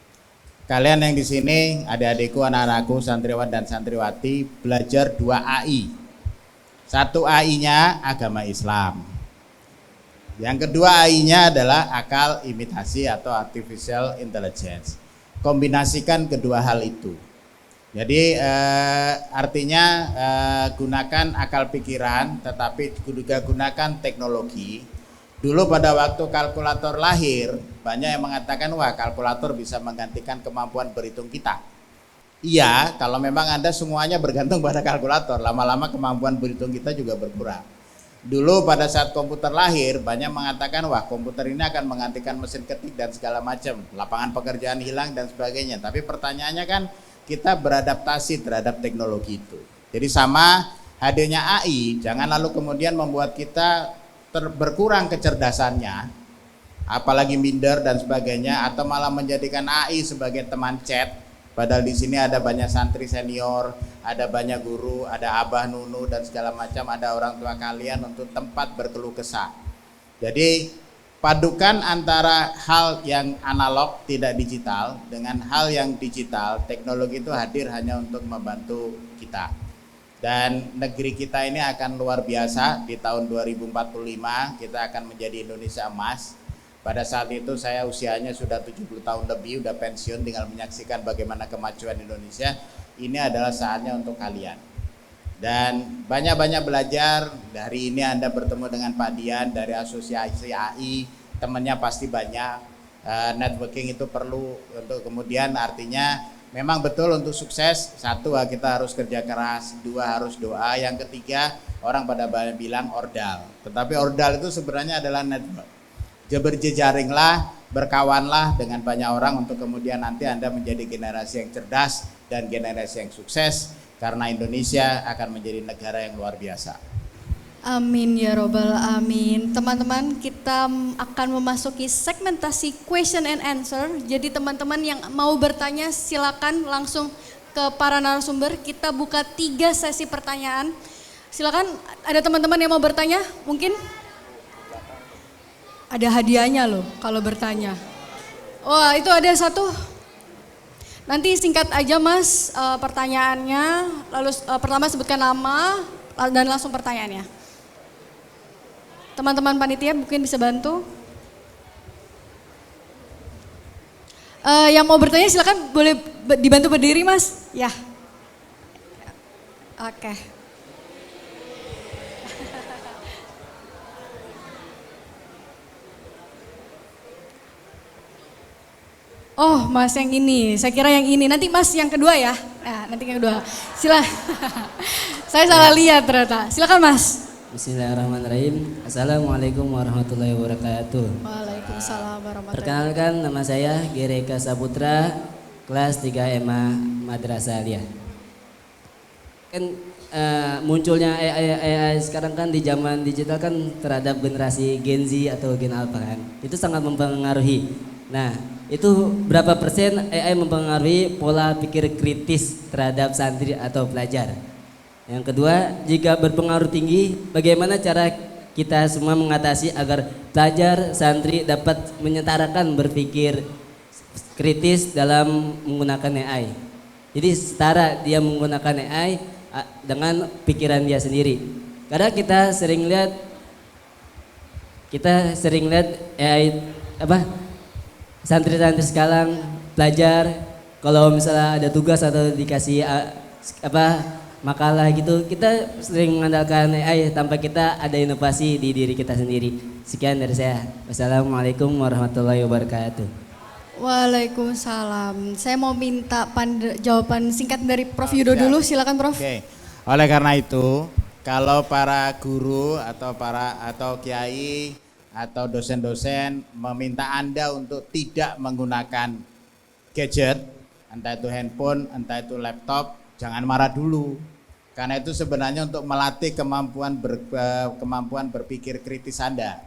Kalian yang di sini, adik-adikku, anak-anakku, santriwan dan santriwati belajar 2 AI. 1 AI-nya agama Islam. Yang kedua AI-nya adalah akal imitasi atau artificial intelligence. Kombinasikan kedua hal itu. Jadi artinya gunakan akal pikiran tetapi juga gunakan teknologi. Dulu pada waktu kalkulator lahir, banyak yang mengatakan wah kalkulator bisa menggantikan kemampuan berhitung kita. Iya, kalau memang Anda semuanya bergantung pada kalkulator, lama-lama kemampuan berhitung kita juga berkurang. Dulu pada saat komputer lahir, banyak mengatakan wah komputer ini akan menggantikan mesin ketik dan segala macam, lapangan pekerjaan hilang dan sebagainya. Tapi pertanyaannya kan kita beradaptasi terhadap teknologi itu. Jadi sama hadirnya AI, jangan lalu kemudian membuat kita berkurang kecerdasannya, apalagi minder dan sebagainya, atau malah menjadikan AI sebagai teman chat. Padahal di sini ada banyak santri senior, ada banyak guru, ada abah nunu dan segala macam, ada orang tua kalian untuk tempat berkeluh kesah. Jadi padukan antara hal yang analog tidak digital dengan hal yang digital. Teknologi itu hadir hanya untuk membantu kita. Dan negeri kita ini akan luar biasa. Di tahun 2045 kita akan menjadi Indonesia emas. Pada saat itu saya usianya sudah 70 tahun lebih, udah pensiun, tinggal menyaksikan bagaimana kemajuan Indonesia. Ini adalah saatnya untuk kalian. Dan banyak-banyak belajar. Dari ini Anda bertemu dengan Pak Dian dari Asosiasi AI, temannya pasti banyak. Networking itu perlu untuk kemudian, artinya memang betul untuk sukses, satu kita harus kerja keras, dua harus doa, yang ketiga orang pada bilang ordal. Tetapi ordal itu sebenarnya adalah network. Berjejaringlah, berkawanlah dengan banyak orang untuk kemudian nanti Anda menjadi generasi yang cerdas dan generasi yang sukses, karena Indonesia akan menjadi negara yang luar biasa. Amin ya robbal amin. Teman-teman, kita akan memasuki segmentasi question and answer. Jadi teman-teman yang mau bertanya silakan langsung ke para narasumber. Kita buka 3 sesi pertanyaan. Silakan, ada teman-teman yang mau bertanya mungkin? Ada hadiahnya loh kalau bertanya. Wah, itu ada satu. Nanti singkat aja Mas pertanyaannya, lalu pertama sebutkan nama dan langsung pertanyaannya. Teman-teman panitia mungkin bisa bantu. Yang mau bertanya silakan, boleh dibantu berdiri Mas. Ya. Oke. Oh, Mas yang ini. Saya kira yang ini. Nanti Mas yang kedua ya. Nah, nanti yang kedua. Saya salah lihat ternyata. Silakan Mas. Bismillahirrahmanirrahim. Assalamualaikum warahmatullahi wabarakatuh. Waalaikumsalam warahmatullahi wabarakatuh. Perkenalkan, nama saya Gereka Saputra, kelas 3 MA Madrasah Aliyah. Kan munculnya AI sekarang kan di zaman digital kan terhadap generasi Gen Z atau Gen Alpha kan. Itu sangat mempengaruhi. Nah, itu berapa persen AI mempengaruhi pola pikir kritis terhadap santri atau pelajar? Yang kedua, jika berpengaruh tinggi, bagaimana cara kita semua mengatasi agar pelajar santri dapat menyetarakan berpikir kritis dalam menggunakan AI? Jadi setara dia menggunakan AI dengan pikiran dia sendiri. Karena kita sering lihat AI santri-santri sekarang pelajar kalau misalnya ada tugas atau dikasih makalah gitu, kita sering mengandalkan AI tanpa kita ada inovasi di diri kita sendiri. Sekian dari saya. Wassalamualaikum warahmatullahi wabarakatuh. Waalaikumsalam. Saya mau minta jawaban singkat dari Prof Yudo dulu. Silakan Prof. Oke. Oleh karena itu, kalau para guru atau kiai atau dosen-dosen meminta Anda untuk tidak menggunakan gadget, entah itu handphone, entah itu laptop, jangan marah dulu. Karena itu sebenarnya untuk melatih kemampuan berpikir kritis Anda.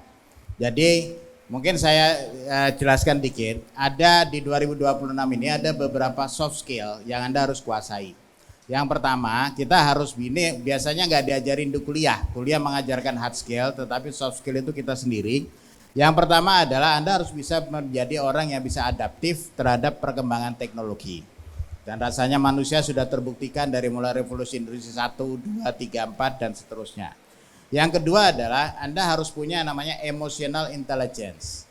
Jadi mungkin saya jelaskan dikit. Ada di 2026 ini ada beberapa soft skill yang Anda harus kuasai. Yang pertama, kita harus ini biasanya nggak diajarin di kuliah. Kuliah mengajarkan hard skill, tetapi soft skill itu kita sendiri. Yang pertama adalah Anda harus bisa menjadi orang yang bisa adaptif terhadap perkembangan teknologi. Dan rasanya manusia sudah terbuktikan dari mulai revolusi industri 1, 2, 3, 4 dan seterusnya. Yang kedua adalah Anda harus punya namanya emotional intelligence.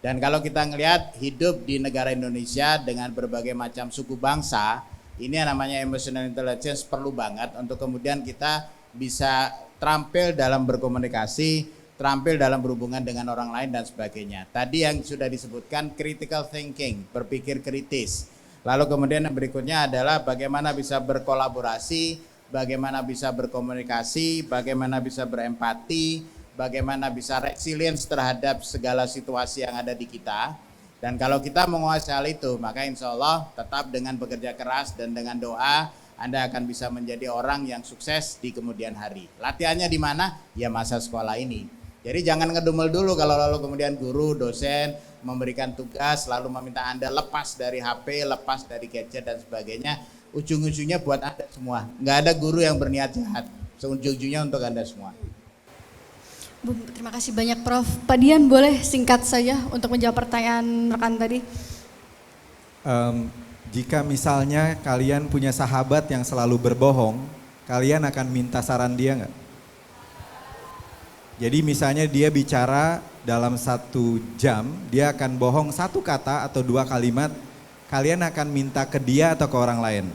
Dan kalau kita ngelihat hidup di negara Indonesia dengan berbagai macam suku bangsa, ini yang namanya emotional intelligence perlu banget untuk kemudian kita bisa terampil dalam berkomunikasi, terampil dalam berhubungan dengan orang lain dan sebagainya. Tadi yang sudah disebutkan critical thinking, berpikir kritis. Lalu kemudian yang berikutnya adalah bagaimana bisa berkolaborasi, bagaimana bisa berkomunikasi, bagaimana bisa berempati, bagaimana bisa resilience terhadap segala situasi yang ada di kita. Dan kalau kita menguasai hal itu, maka insya Allah tetap dengan bekerja keras dan dengan doa, Anda akan bisa menjadi orang yang sukses di kemudian hari. Latihannya di mana? Ya masa sekolah ini. Jadi jangan ngedumel dulu kalau lalu kemudian guru, dosen memberikan tugas lalu meminta Anda lepas dari HP, lepas dari gadget dan sebagainya. Ujung-ujungnya buat Anda semua. Nggak ada guru yang berniat jahat. Ujung-ujungnya untuk Anda semua. Terima kasih banyak Prof. Pak Dian boleh singkat saja untuk menjawab pertanyaan rekan tadi. Jika misalnya kalian punya sahabat yang selalu berbohong, kalian akan minta saran dia nggak? Jadi misalnya dia bicara dalam 1 jam, dia akan bohong 1 kata atau 2 kalimat, kalian akan minta ke dia atau ke orang lain?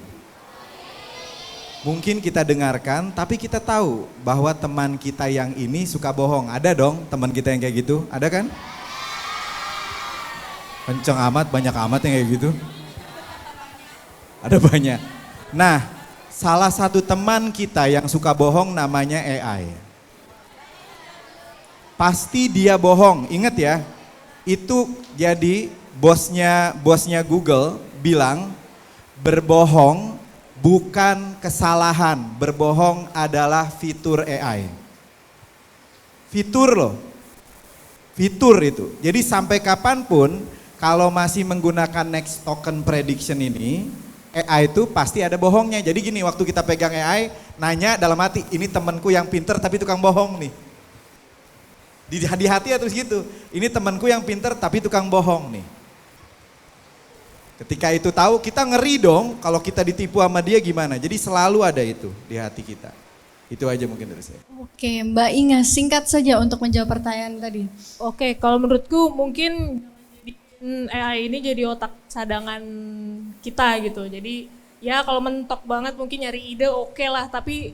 Mungkin kita dengarkan, tapi kita tahu bahwa teman kita yang ini suka bohong. Ada dong teman kita yang kayak gitu, ada kan? Kenceng amat, banyak amat yang kayak gitu. Ada banyak. Nah, salah satu teman kita yang suka bohong namanya AI. Pasti dia bohong, ingat ya. Itu jadi bosnya Google bilang berbohong bukan kesalahan, berbohong adalah fitur AI. Fitur loh, fitur itu. Jadi sampai kapanpun kalau masih menggunakan next token prediction ini, AI itu pasti ada bohongnya. Jadi gini, waktu kita pegang AI, nanya dalam hati, ini temanku yang pinter tapi tukang bohong nih. Di hati ya terus gitu, ini temanku yang pinter tapi tukang bohong nih. Ketika itu tahu, kita ngeri dong kalau kita ditipu sama dia gimana. Jadi selalu ada itu di hati kita. Itu aja mungkin dari saya. Oke, Mbak Inga singkat saja untuk menjawab pertanyaan tadi. Oke, kalau menurutku mungkin AI ini jadi otak cadangan kita gitu. Jadi ya kalau mentok banget mungkin nyari ide oke lah, tapi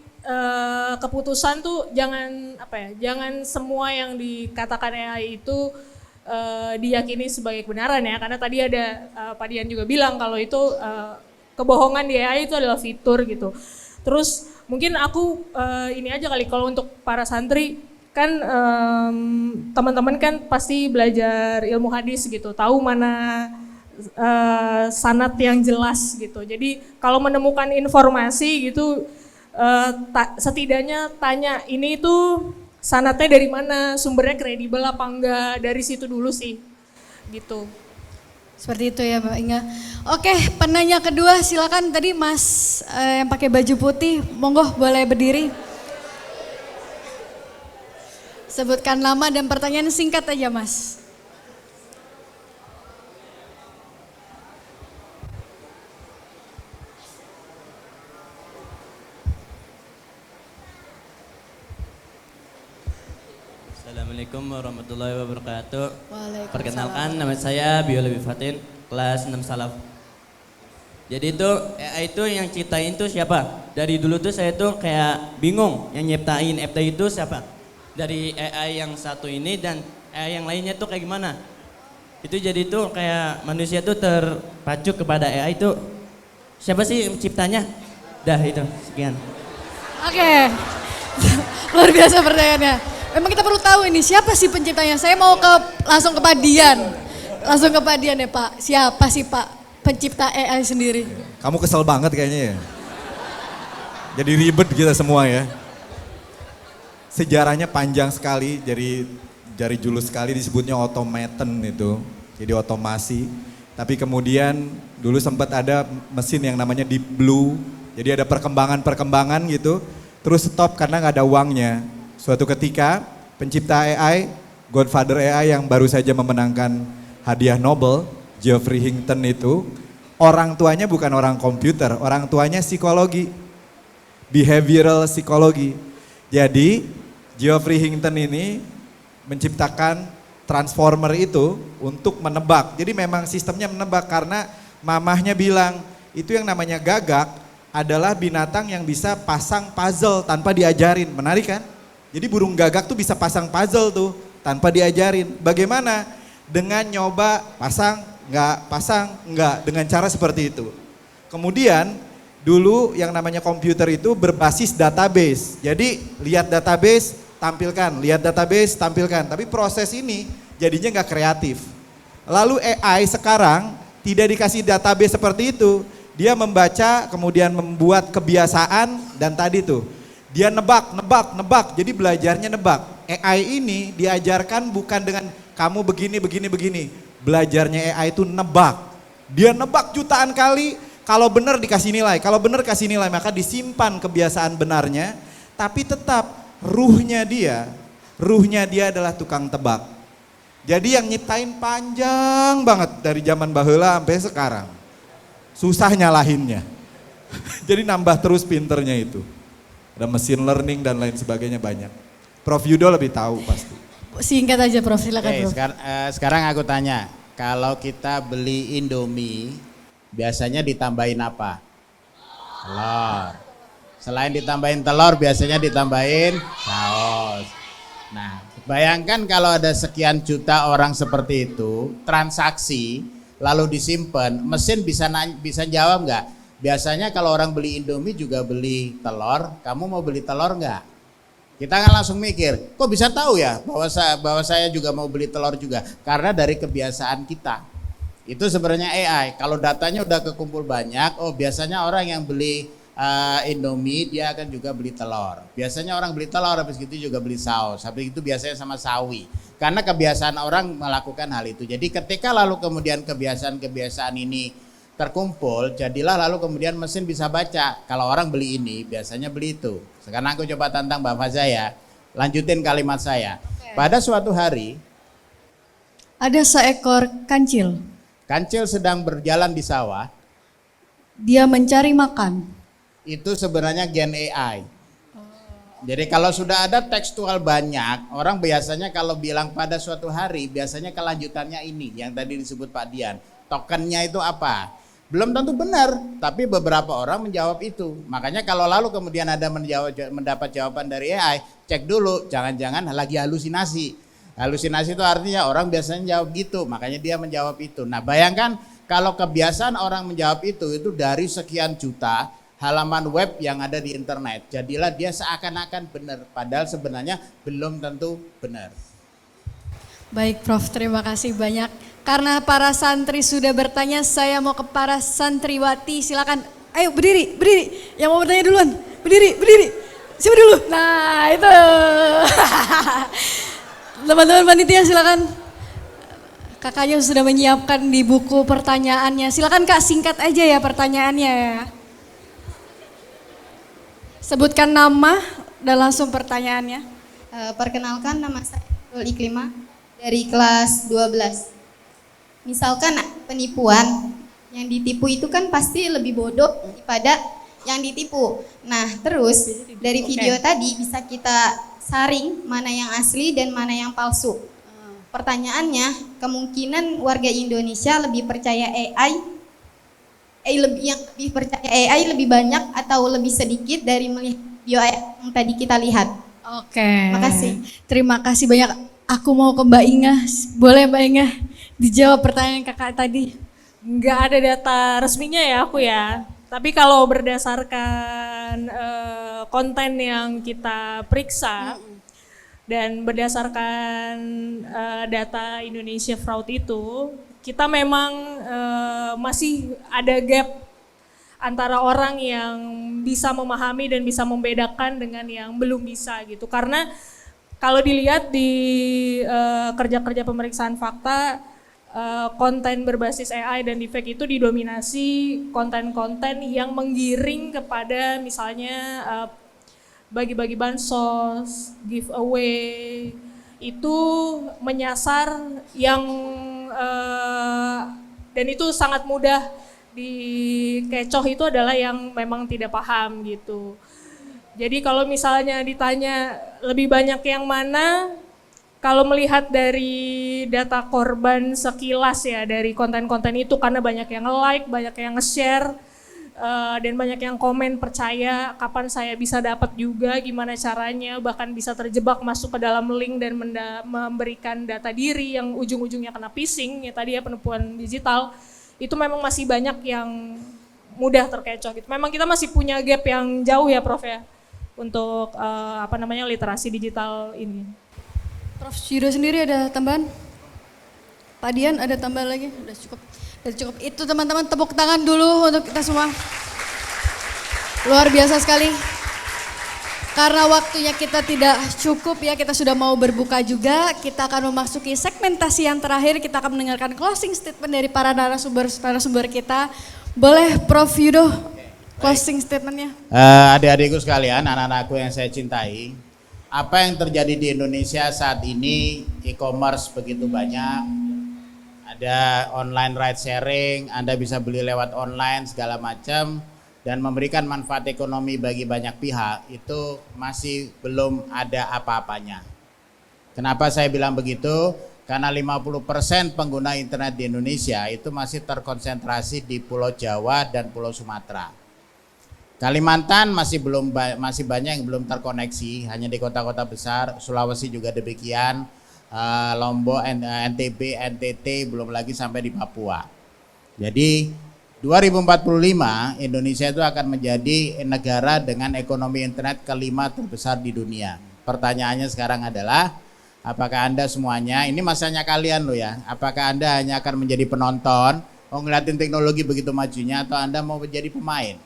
keputusan tuh jangan jangan semua yang dikatakan AI itu diyakini sebagai kebenaran ya, karena tadi ada Pak Dian juga bilang kalau itu kebohongan di AI itu adalah fitur gitu. Terus mungkin aku ini aja kali, kalau untuk para santri kan teman-teman kan pasti belajar ilmu hadis gitu, tahu mana sanad yang jelas gitu. Jadi kalau menemukan informasi gitu setidaknya tanya ini tuh sanadnya dari mana, sumbernya kredibel apa enggak, dari situ dulu sih gitu. Seperti itu ya Mbak Inga. Oke, penanya kedua silakan, tadi Mas yang pakai baju putih, monggo boleh berdiri. Sebutkan nama dan pertanyaan singkat aja Mas. Assalamualaikum warahmatullahi wabarakatuh. Waalaikumsalam. Perkenalkan, nama saya Biologi Fatin, kelas 6 Salaf. Jadi itu AI itu yang ciptain itu siapa? Dari dulu tuh saya tuh kayak bingung yang nyiptain AI itu siapa? Dari AI yang satu ini dan AI yang lainnya tuh kayak gimana? Itu jadi tuh kayak manusia tuh terpacu kepada AI itu siapa sih penciptanya? Dah itu, sekian. Oke, luar biasa pertanyaannya. Memang kita perlu tahu ini siapa sih penciptanya. Saya mau langsung ke Pak Dian. Langsung ke Pak Dian ya Pak. Siapa sih Pak pencipta AI sendiri? Kamu kesel banget kayaknya ya. Jadi ribet kita semua ya. Sejarahnya panjang sekali, dari julus sekali disebutnya automaton itu. Jadi otomasi. Tapi kemudian dulu sempat ada mesin yang namanya Deep Blue. Jadi ada perkembangan gitu. Terus stop karena nggak ada uangnya. Suatu ketika pencipta AI, Godfather AI yang baru saja memenangkan hadiah Nobel, Geoffrey Hinton itu, orang tuanya bukan orang komputer, orang tuanya psikologi, behavioral psikologi. Jadi Geoffrey Hinton ini menciptakan transformer itu untuk menebak. Jadi memang sistemnya menebak karena mamahnya bilang itu yang namanya gagak adalah binatang yang bisa pasang puzzle tanpa diajarin. Menarik kan? Jadi burung gagak tuh bisa pasang puzzle tuh tanpa diajarin. Bagaimana? Dengan nyoba pasang, enggak, dengan cara seperti itu. Kemudian dulu yang namanya komputer itu berbasis database. Jadi lihat database, tampilkan, lihat database, tampilkan. Tapi proses ini jadinya enggak kreatif. Lalu AI sekarang tidak dikasih database seperti itu. Dia membaca, kemudian membuat kebiasaan dan tadi tuh. Dia nebak, jadi belajarnya nebak. AI ini diajarkan bukan dengan kamu begini. Belajarnya AI itu nebak. Dia nebak jutaan kali, kalau benar dikasih nilai. Kalau benar kasih nilai, maka disimpan kebiasaan benarnya. Tapi tetap ruhnya dia Ruhnya dia adalah tukang tebak. Jadi yang nyiptain panjang banget dari zaman baheula sampai sekarang. Susah nyalahinnya. Jadi nambah terus pinternya itu. Ada mesin learning dan lain sebagainya banyak. Prof Yudo lebih tahu pasti. Singkat aja Prof, silakan Prof. Sekarang aku tanya, kalau kita beli Indomie, biasanya ditambahin apa? Telur. Selain ditambahin telur, biasanya ditambahin saus. Nah, bayangkan kalau ada sekian juta orang seperti itu, transaksi, lalu disimpan, mesin bisa jawab nggak? Biasanya kalau orang beli Indomie juga beli telur, kamu mau beli telur nggak? Kita kan langsung mikir, kok bisa tahu ya bahwa saya juga mau beli telur juga? Karena dari kebiasaan kita. Itu sebenarnya AI. Kalau datanya udah kekumpul banyak, oh biasanya orang yang beli Indomie dia akan juga beli telur. Biasanya orang beli telur habis itu juga beli saus. Habis itu biasanya sama sawi. Karena kebiasaan orang melakukan hal itu. Jadi ketika lalu kemudian kebiasaan ini terkumpul, jadilah lalu kemudian mesin bisa baca. Kalau orang beli ini biasanya beli itu. Sekarang aku coba tantang Mbak Faza ya. Lanjutin kalimat saya. Pada suatu hari ada seekor kancil. Kancil sedang berjalan di sawah. Dia mencari makan. Itu sebenarnya gen AI. Jadi kalau sudah ada tekstual banyak, orang biasanya kalau bilang pada suatu hari, biasanya kelanjutannya ini yang tadi disebut Pak Dian. Tokennya itu apa? Belum tentu benar, tapi beberapa orang menjawab itu. Makanya kalau lalu kemudian ada mendapat jawaban dari AI, cek dulu, jangan-jangan lagi halusinasi. Halusinasi itu artinya orang biasanya jawab gitu, makanya dia menjawab itu. Nah bayangkan kalau kebiasaan orang menjawab itu dari sekian juta halaman web yang ada di internet. Jadilah dia seakan-akan benar, padahal sebenarnya belum tentu benar. Baik Prof, terima kasih banyak. Karena para santri sudah bertanya, saya mau ke para santriwati, silakan. Ayo berdiri, yang mau bertanya duluan, berdiri. Siapa dulu? Nah itu. Teman-teman panitia silakan. Kakaknya sudah menyiapkan di buku pertanyaannya. Silakan Kak, singkat aja ya pertanyaannya ya. Sebutkan nama dan langsung pertanyaannya. Perkenalkan, nama saya Nurul Iklima dari kelas 12. Misalkan penipuan, yang ditipu itu kan pasti lebih bodoh daripada yang ditipu. Nah terus dari video tadi bisa kita saring mana yang asli dan mana yang palsu. Pertanyaannya, kemungkinan warga Indonesia lebih percaya lebih percaya AI lebih banyak atau lebih sedikit dari melihat video yang tadi kita lihat. Oke. Makasih. Terima kasih banyak. Aku mau ke Mbak Inga. Boleh Mbak Inga dijawab pertanyaan kakak tadi? Nggak ada data resminya ya aku ya. Tapi kalau berdasarkan konten yang kita periksa dan berdasarkan data Indonesia Fraud itu, kita memang masih ada gap antara orang yang bisa memahami dan bisa membedakan dengan yang belum bisa gitu. Karena kalau dilihat di kerja-kerja pemeriksaan fakta, konten berbasis AI dan deepfake itu didominasi konten-konten yang menggiring kepada misalnya bagi-bagi bansos, giveaway, itu menyasar yang dan itu sangat mudah dikecoh itu adalah yang memang tidak paham gitu. Jadi kalau misalnya ditanya lebih banyak yang mana, kalau melihat dari data korban sekilas ya dari konten-konten itu, karena banyak yang like, banyak yang nge-share, dan banyak yang komen percaya, kapan saya bisa dapat juga, gimana caranya, bahkan bisa terjebak masuk ke dalam link dan memberikan data diri yang ujung-ujungnya kena phishing, ya tadi ya penipuan digital, itu memang masih banyak yang mudah terkecoh gitu. Memang kita masih punya gap yang jauh ya Prof ya, untuk literasi digital ini. Prof Yudo sendiri ada tambahan? Pak Dian ada tambahan lagi? Udah cukup. Itu teman-teman tepuk tangan dulu untuk kita semua. Luar biasa sekali. Karena waktunya kita tidak cukup ya, kita sudah mau berbuka juga. Kita akan memasuki segmentasi yang terakhir. Kita akan mendengarkan closing statement dari para narasumber kita. Boleh Prof Yudo closing statementnya? Adik-adikku sekalian, anak-anakku yang saya cintai. apa yang terjadi di Indonesia saat ini, e-commerce begitu banyak, ada online ride sharing, Anda bisa beli lewat online segala macam, dan memberikan manfaat ekonomi bagi banyak pihak, itu masih belum ada apa-apanya. Kenapa saya bilang begitu? Karena 50% pengguna internet di Indonesia itu masih terkonsentrasi di Pulau Jawa dan Pulau Sumatera. Kalimantan masih banyak yang belum terkoneksi, hanya di kota-kota besar. Sulawesi juga demikian, Lombok, NTB, NTT, belum lagi sampai di Papua. Jadi 2045 Indonesia itu akan menjadi negara dengan ekonomi internet kelima terbesar di dunia. Pertanyaannya sekarang adalah, apakah Anda semuanya, ini masanya kalian loh ya, apakah Anda hanya akan menjadi penonton, ngeliatin teknologi begitu majunya, atau Anda mau menjadi pemain?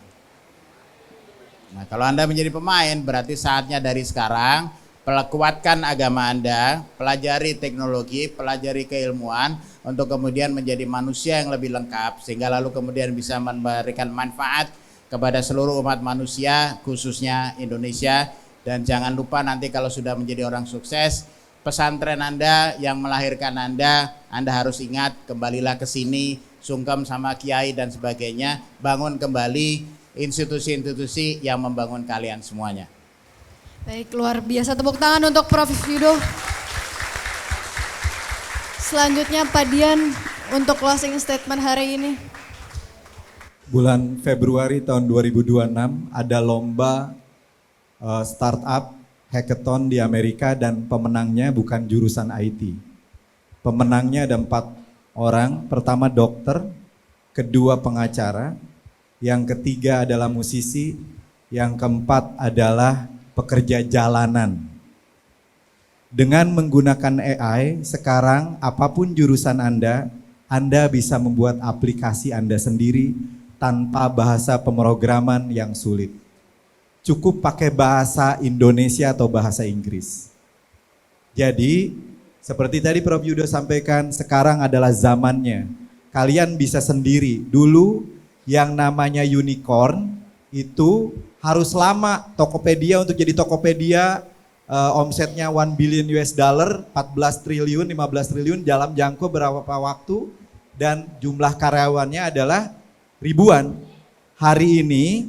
Nah, kalau Anda menjadi pemain, berarti saatnya dari sekarang kuatkan agama Anda, pelajari teknologi, pelajari keilmuan untuk kemudian menjadi manusia yang lebih lengkap, sehingga lalu kemudian bisa memberikan manfaat kepada seluruh umat manusia, khususnya Indonesia. Dan jangan lupa nanti kalau sudah menjadi orang sukses, pesantren Anda yang melahirkan Anda harus ingat, kembalilah ke sini, sungkem sama kiai dan sebagainya, bangun kembali institusi-institusi yang membangun kalian semuanya. Baik, luar biasa, tepuk tangan untuk Prof. Yudo. Selanjutnya Pak Dian untuk closing statement hari ini. Bulan Februari tahun 2026 ada lomba startup hackathon di Amerika dan pemenangnya bukan jurusan IT. Pemenangnya ada 4 orang, pertama dokter, kedua pengacara, yang ketiga adalah musisi, yang keempat adalah pekerja jalanan. Dengan menggunakan AI, sekarang apapun jurusan Anda bisa membuat aplikasi Anda sendiri tanpa bahasa pemrograman yang sulit. Cukup pakai bahasa Indonesia atau bahasa Inggris. Jadi, seperti tadi Prof. Yudo sampaikan, sekarang adalah zamannya. Kalian bisa sendiri. Dulu yang namanya unicorn itu harus lama. Tokopedia untuk jadi Tokopedia omsetnya 1 billion US dollar, 14 triliun, 15 triliun dalam jangka berapa waktu, dan jumlah karyawannya adalah ribuan. Hari ini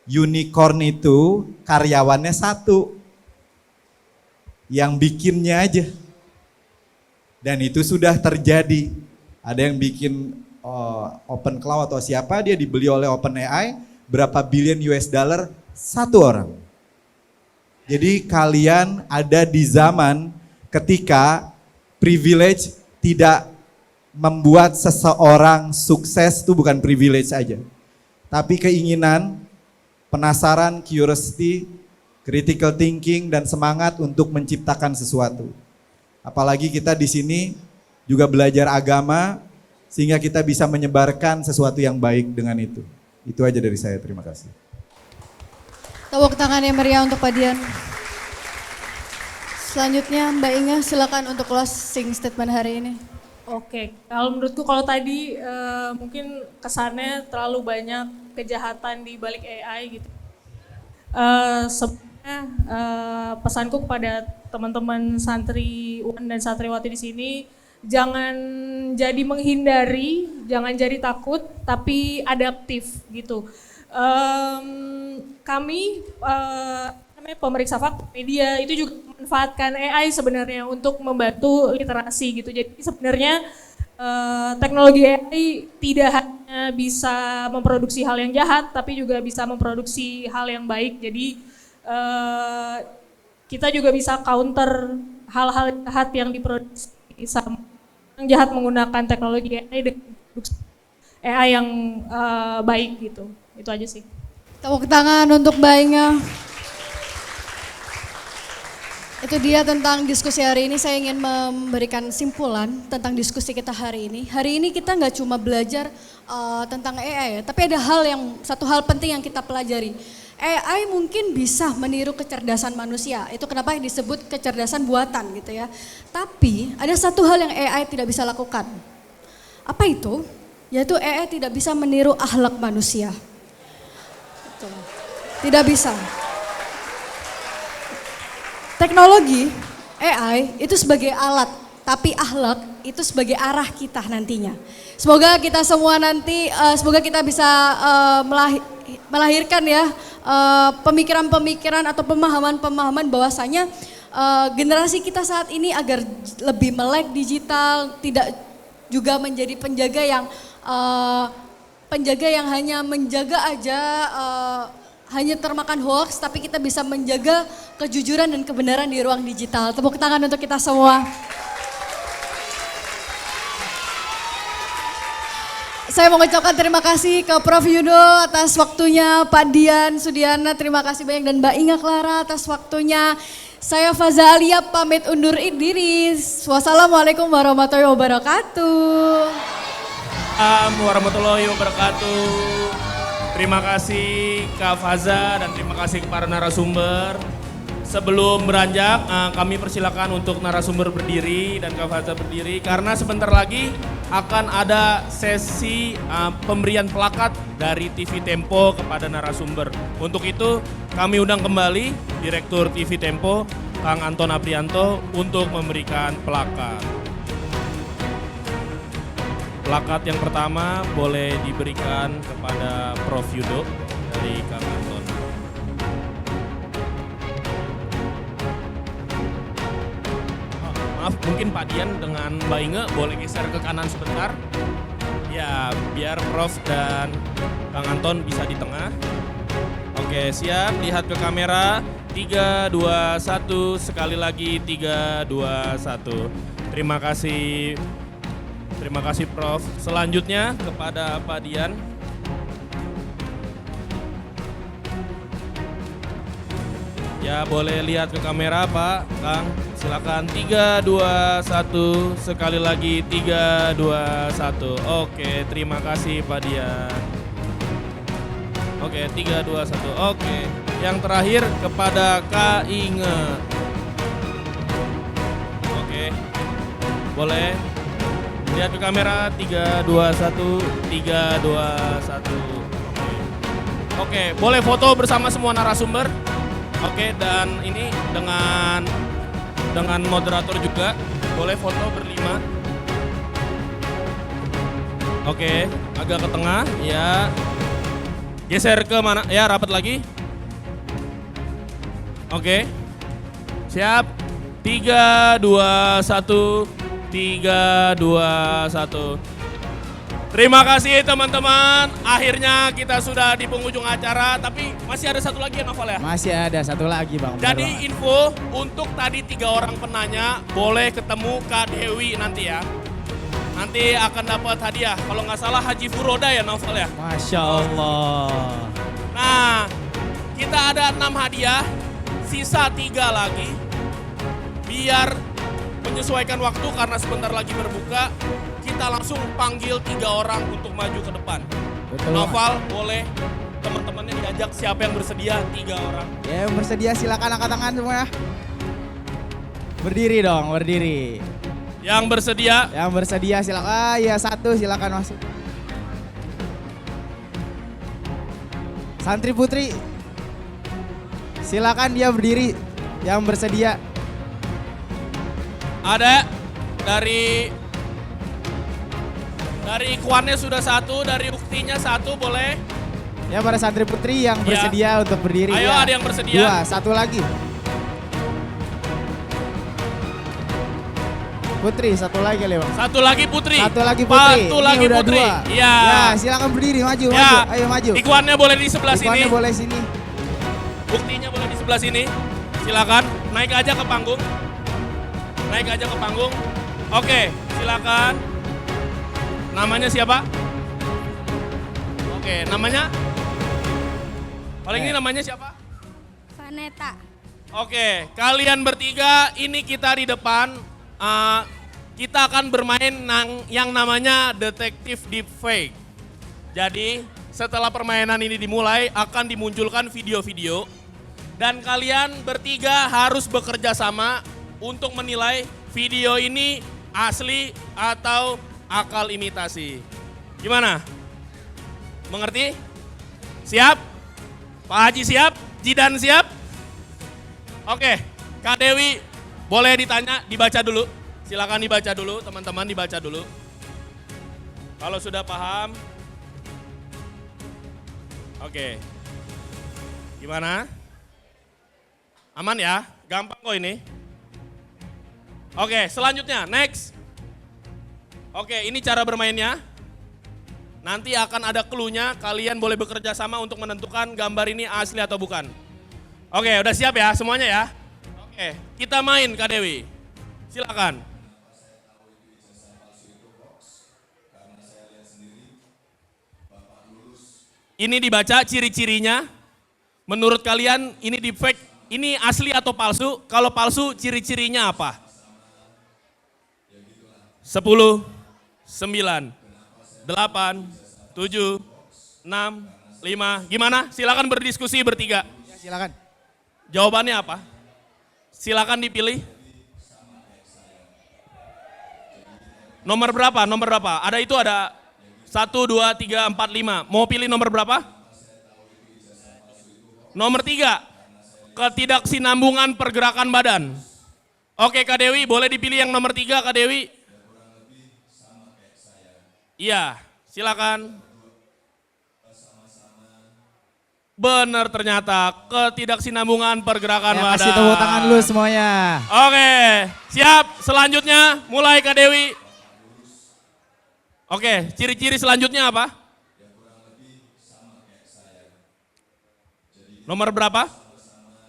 unicorn itu karyawannya 1 yang bikinnya aja. Dan itu sudah terjadi. Ada yang bikin Open Cloud atau siapa, dia dibeli oleh OpenAI, berapa billion US dollar, 1 orang. Jadi kalian ada di zaman ketika privilege tidak membuat seseorang sukses, itu bukan privilege aja. Tapi keinginan, penasaran, curiosity, critical thinking, dan semangat untuk menciptakan sesuatu. Apalagi kita di sini juga belajar agama, sehingga kita bisa menyebarkan sesuatu yang baik dengan itu. Itu aja dari saya, terima kasih. Tepuk tangan yang meriah untuk Pak Dian. Selanjutnya Mbak Inga, silakan untuk closing statement hari ini. Oke, kalau menurutku kalau tadi mungkin kesannya terlalu banyak kejahatan di balik AI gitu. Sebenarnya pesanku kepada teman-teman santri dan santriwati di sini, jangan jadi menghindari, jangan jadi takut, tapi adaptif gitu. Kami pemeriksa fakta media itu juga memanfaatkan AI sebenarnya untuk membantu literasi gitu. Jadi sebenarnya teknologi AI tidak hanya bisa memproduksi hal yang jahat, tapi juga bisa memproduksi hal yang baik. Jadi kita juga bisa counter hal-hal jahat yang diproduksi sama yang jahat menggunakan teknologi AI dengan AI yang baik gitu. Itu aja sih. Tepuk tangan untuk Mbak Inga. Itu dia tentang diskusi hari ini. Saya ingin memberikan simpulan tentang diskusi kita hari ini. Hari ini kita nggak cuma belajar tentang AI ya, tapi ada satu hal penting yang kita pelajari. AI mungkin bisa meniru kecerdasan manusia. Itu kenapa yang disebut kecerdasan buatan gitu ya. Tapi ada satu hal yang AI tidak bisa lakukan. Apa itu? Yaitu AI tidak bisa meniru akhlak manusia. Tidak bisa. teknologi, AI itu sebagai alat, tapi akhlak itu sebagai arah kita nantinya. Semoga kita semua nanti, semoga kita bisa melahirkan ya pemikiran-pemikiran atau pemahaman-pemahaman bahwasanya generasi kita saat ini agar lebih melek digital, tidak juga menjadi penjaga yang hanya menjaga aja, hanya termakan hoax, tapi kita bisa menjaga kejujuran dan kebenaran di ruang digital. Tepuk tangan untuk kita semua. Saya mau mengucapkan terima kasih ke Prof. Yudo atas waktunya, Pak Dian Sudiana terima kasih banyak, dan Mbak Inga Clara atas waktunya. Saya Faza Alia pamit undur diri. Wassalamualaikum warahmatullahi wabarakatuh. Warahmatullahi wabarakatuh. Terima kasih Kak Faza dan terima kasih kepada narasumber. Sebelum beranjak, kami persilakan untuk narasumber berdiri dan Kak Faza berdiri karena sebentar lagi akan ada sesi pemberian plakat dari TV Tempo kepada narasumber. Untuk itu kami undang kembali Direktur TV Tempo, Kang Anton Aprianto untuk memberikan plakat. Plakat yang pertama boleh diberikan kepada Prof. Yudo dari Kang Anton. Maaf, mungkin Pak Dian dengan Mbak Inge boleh geser ke kanan sebentar. Ya, biar Prof dan Kang Anton bisa di tengah. Oke, siap. Lihat ke kamera. 3, 2, 1. Sekali lagi 3, 2, 1. Terima kasih. Terima kasih Prof. Selanjutnya kepada Pak Dian. Ya, boleh lihat ke kamera Pak, Kang. Silakan 3, 2, 1. Sekali lagi 3, 2, 1. Oke, terima kasih Pak Dian. Oke, 3, 2, 1. Oke. Yang terakhir kepada Kak Inge. Oke. Boleh lihat ke kamera 3, 2, 1. 3, 2, 1. Oke, boleh foto bersama semua narasumber. Oke, dan ini dengan moderator juga, boleh foto berlima. Oke, agak ke tengah, ya. Geser ke mana? Ya, rapat lagi. Oke, siap. 3, 2, 1. 3, 2, 1. Terima kasih teman-teman. Akhirnya kita sudah di penghujung acara, tapi masih ada satu lagi ya Novel ya? Masih ada satu lagi Bang. Jadi info untuk tadi 3 orang penanya boleh ketemu Kak Dewi nanti ya. Nanti akan dapat hadiah. Kalau nggak salah Haji Furoda ya Novel ya? Masya Allah. Nah, kita ada 6 hadiah, sisa 3 lagi. Biar menyesuaikan waktu karena sebentar lagi berbuka, kita langsung panggil 3 orang untuk maju ke depan. Betul. Novel boleh teman-temannya diajak siapa yang bersedia 3 orang. Ya, yang bersedia silakan angkat tangan semua ya. Berdiri dong, berdiri. Yang bersedia? Yang bersedia silakan. Ya, 1 silakan masuk. Santri putri, silakan dia berdiri. Yang bersedia. Ada dari Ikhwannya sudah 1, dari Uktinya 1 boleh. Ya, para santri putri yang bersedia untuk berdiri. Ayo, ya. ada yang bersedia. 2, 1 lagi. Putri, 1 lagi kali Bang. 1 lagi Putri. 1 lagi Putri. 1 lagi udah Putri. 2. Iya. Ya, silakan berdiri, maju, Ya. maju. Ayo maju. Ikhwannya boleh di sebelah Ikhwannya sini. boleh sini. Buktinya boleh di sebelah sini. Silakan, naik aja ke panggung. Naik aja ke panggung. Oke, silakan. Namanya siapa? Oke, namanya? Paling ini namanya siapa? Vaneta. Oke, kalian bertiga ini kita di depan. Kita akan bermain yang namanya detektif deepfake. Jadi setelah permainan ini dimulai akan dimunculkan video-video. Dan kalian bertiga harus bekerja sama untuk menilai video ini asli atau akal imitasi. Gimana? Mengerti? Siap? Pak Haji siap? Jidan siap? Oke, Kak Dewi, boleh ditanya, dibaca dulu. Silakan dibaca dulu, teman-teman dibaca dulu. Kalau sudah paham. Oke. Gimana? Aman ya? Gampang kok ini. Oke, selanjutnya, next. Oke, ini cara bermainnya. Nanti akan ada clue-nya, kalian boleh bekerja sama untuk menentukan gambar ini asli atau bukan. Oke, udah siap ya semuanya ya? Oke, kita main Kak Dewi. Silakan. Ini dibaca ciri-cirinya. Menurut kalian ini deepfake, ini asli atau palsu? Kalau palsu ciri-cirinya apa? 10, 9, 8, 7, 6, 5. Gimana? Silakan berdiskusi bertiga. Ya, silakan. Jawabannya apa? Silakan dipilih. Nomor berapa? Nomor berapa? Ada itu ada 1, 2, 3, 4, 5. Mau pilih nomor berapa? Nomor 3. Ketidaksinambungan pergerakan badan. Oke Kak Dewi, boleh dipilih yang nomor 3 Kak Dewi? Iya, silakan. Benar ternyata, ketidaksinambungan pergerakan badan. Kasih tepuk tangan dulu semuanya. Oke, siap. Selanjutnya mulai Kak Dewi. Oke, ciri-ciri selanjutnya apa? Nomor berapa?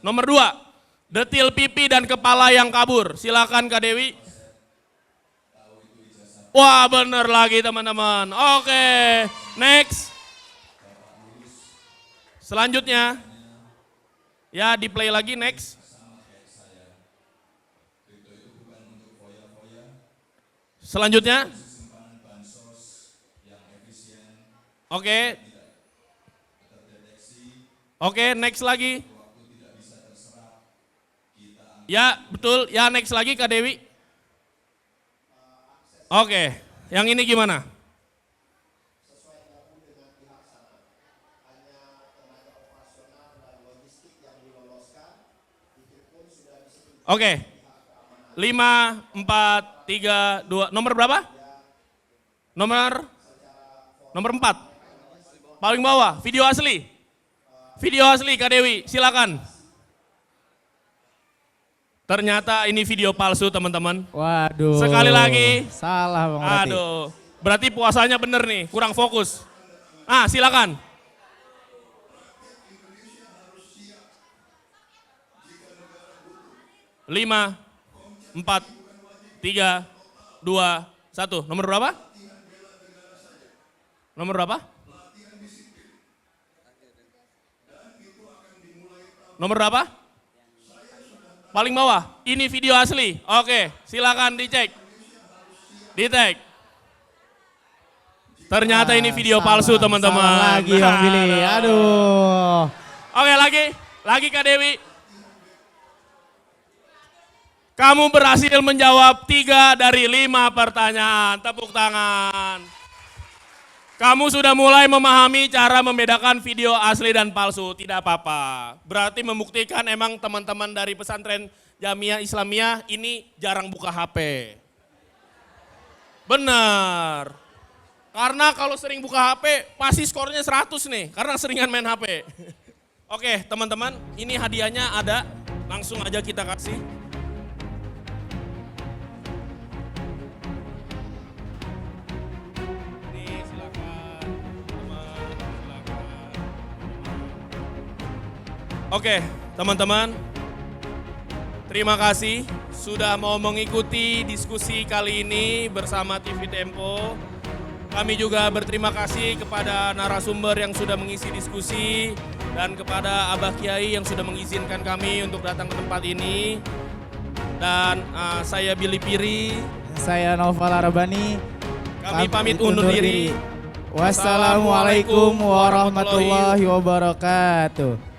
Nomor 2. Detil pipi dan kepala yang kabur. Silakan Kak Dewi. Wah, bener lagi teman-teman. Oke, next. Selanjutnya. Ya, di play lagi next. Selanjutnya. Oke. Oke, next lagi. Ya, betul. Ya, next lagi Kak Dewi. Oke, yang ini gimana? Oke. 5, 4, 3, 2. Nomor berapa? Nomor 4. Paling bawah, video asli. Video asli Kak Dewi, silakan. Ternyata ini video palsu teman-teman. Waduh. Sekali lagi. Salah Bang Rati. Aduh, berarti puasanya bener nih, kurang fokus. Silakan. Lima, 4, 3, 2, 1. Nomor berapa? Nomor berapa? Nomor berapa? Paling bawah. Ini video asli. Oke, silakan dicek. Di-tag. Ternyata ini video palsu teman-teman. Salah lagi Bang Billy. Aduh. Oke, lagi Kak Dewi. Kamu berhasil menjawab 3 dari 5 pertanyaan. Tepuk tangan. Kamu sudah mulai memahami cara membedakan video asli dan palsu. Tidak apa-apa. Berarti membuktikan emang teman-teman dari pesantren Jamiah Islamiyah ini jarang buka HP. Benar. Karena kalau sering buka HP pasti skornya 100 nih. Karena seringan main HP. Oke teman-teman, ini hadiahnya ada. Langsung aja kita kasih. Oke, teman-teman, terima kasih sudah mau mengikuti diskusi kali ini bersama TV Tempo. Kami juga berterima kasih kepada narasumber yang sudah mengisi diskusi dan kepada Abah Kiai yang sudah mengizinkan kami untuk datang ke tempat ini. Dan saya Billy Piri. Saya Noval Arabani. Kami pamit undur diri. Wassalamualaikum warahmatullahi wabarakatuh.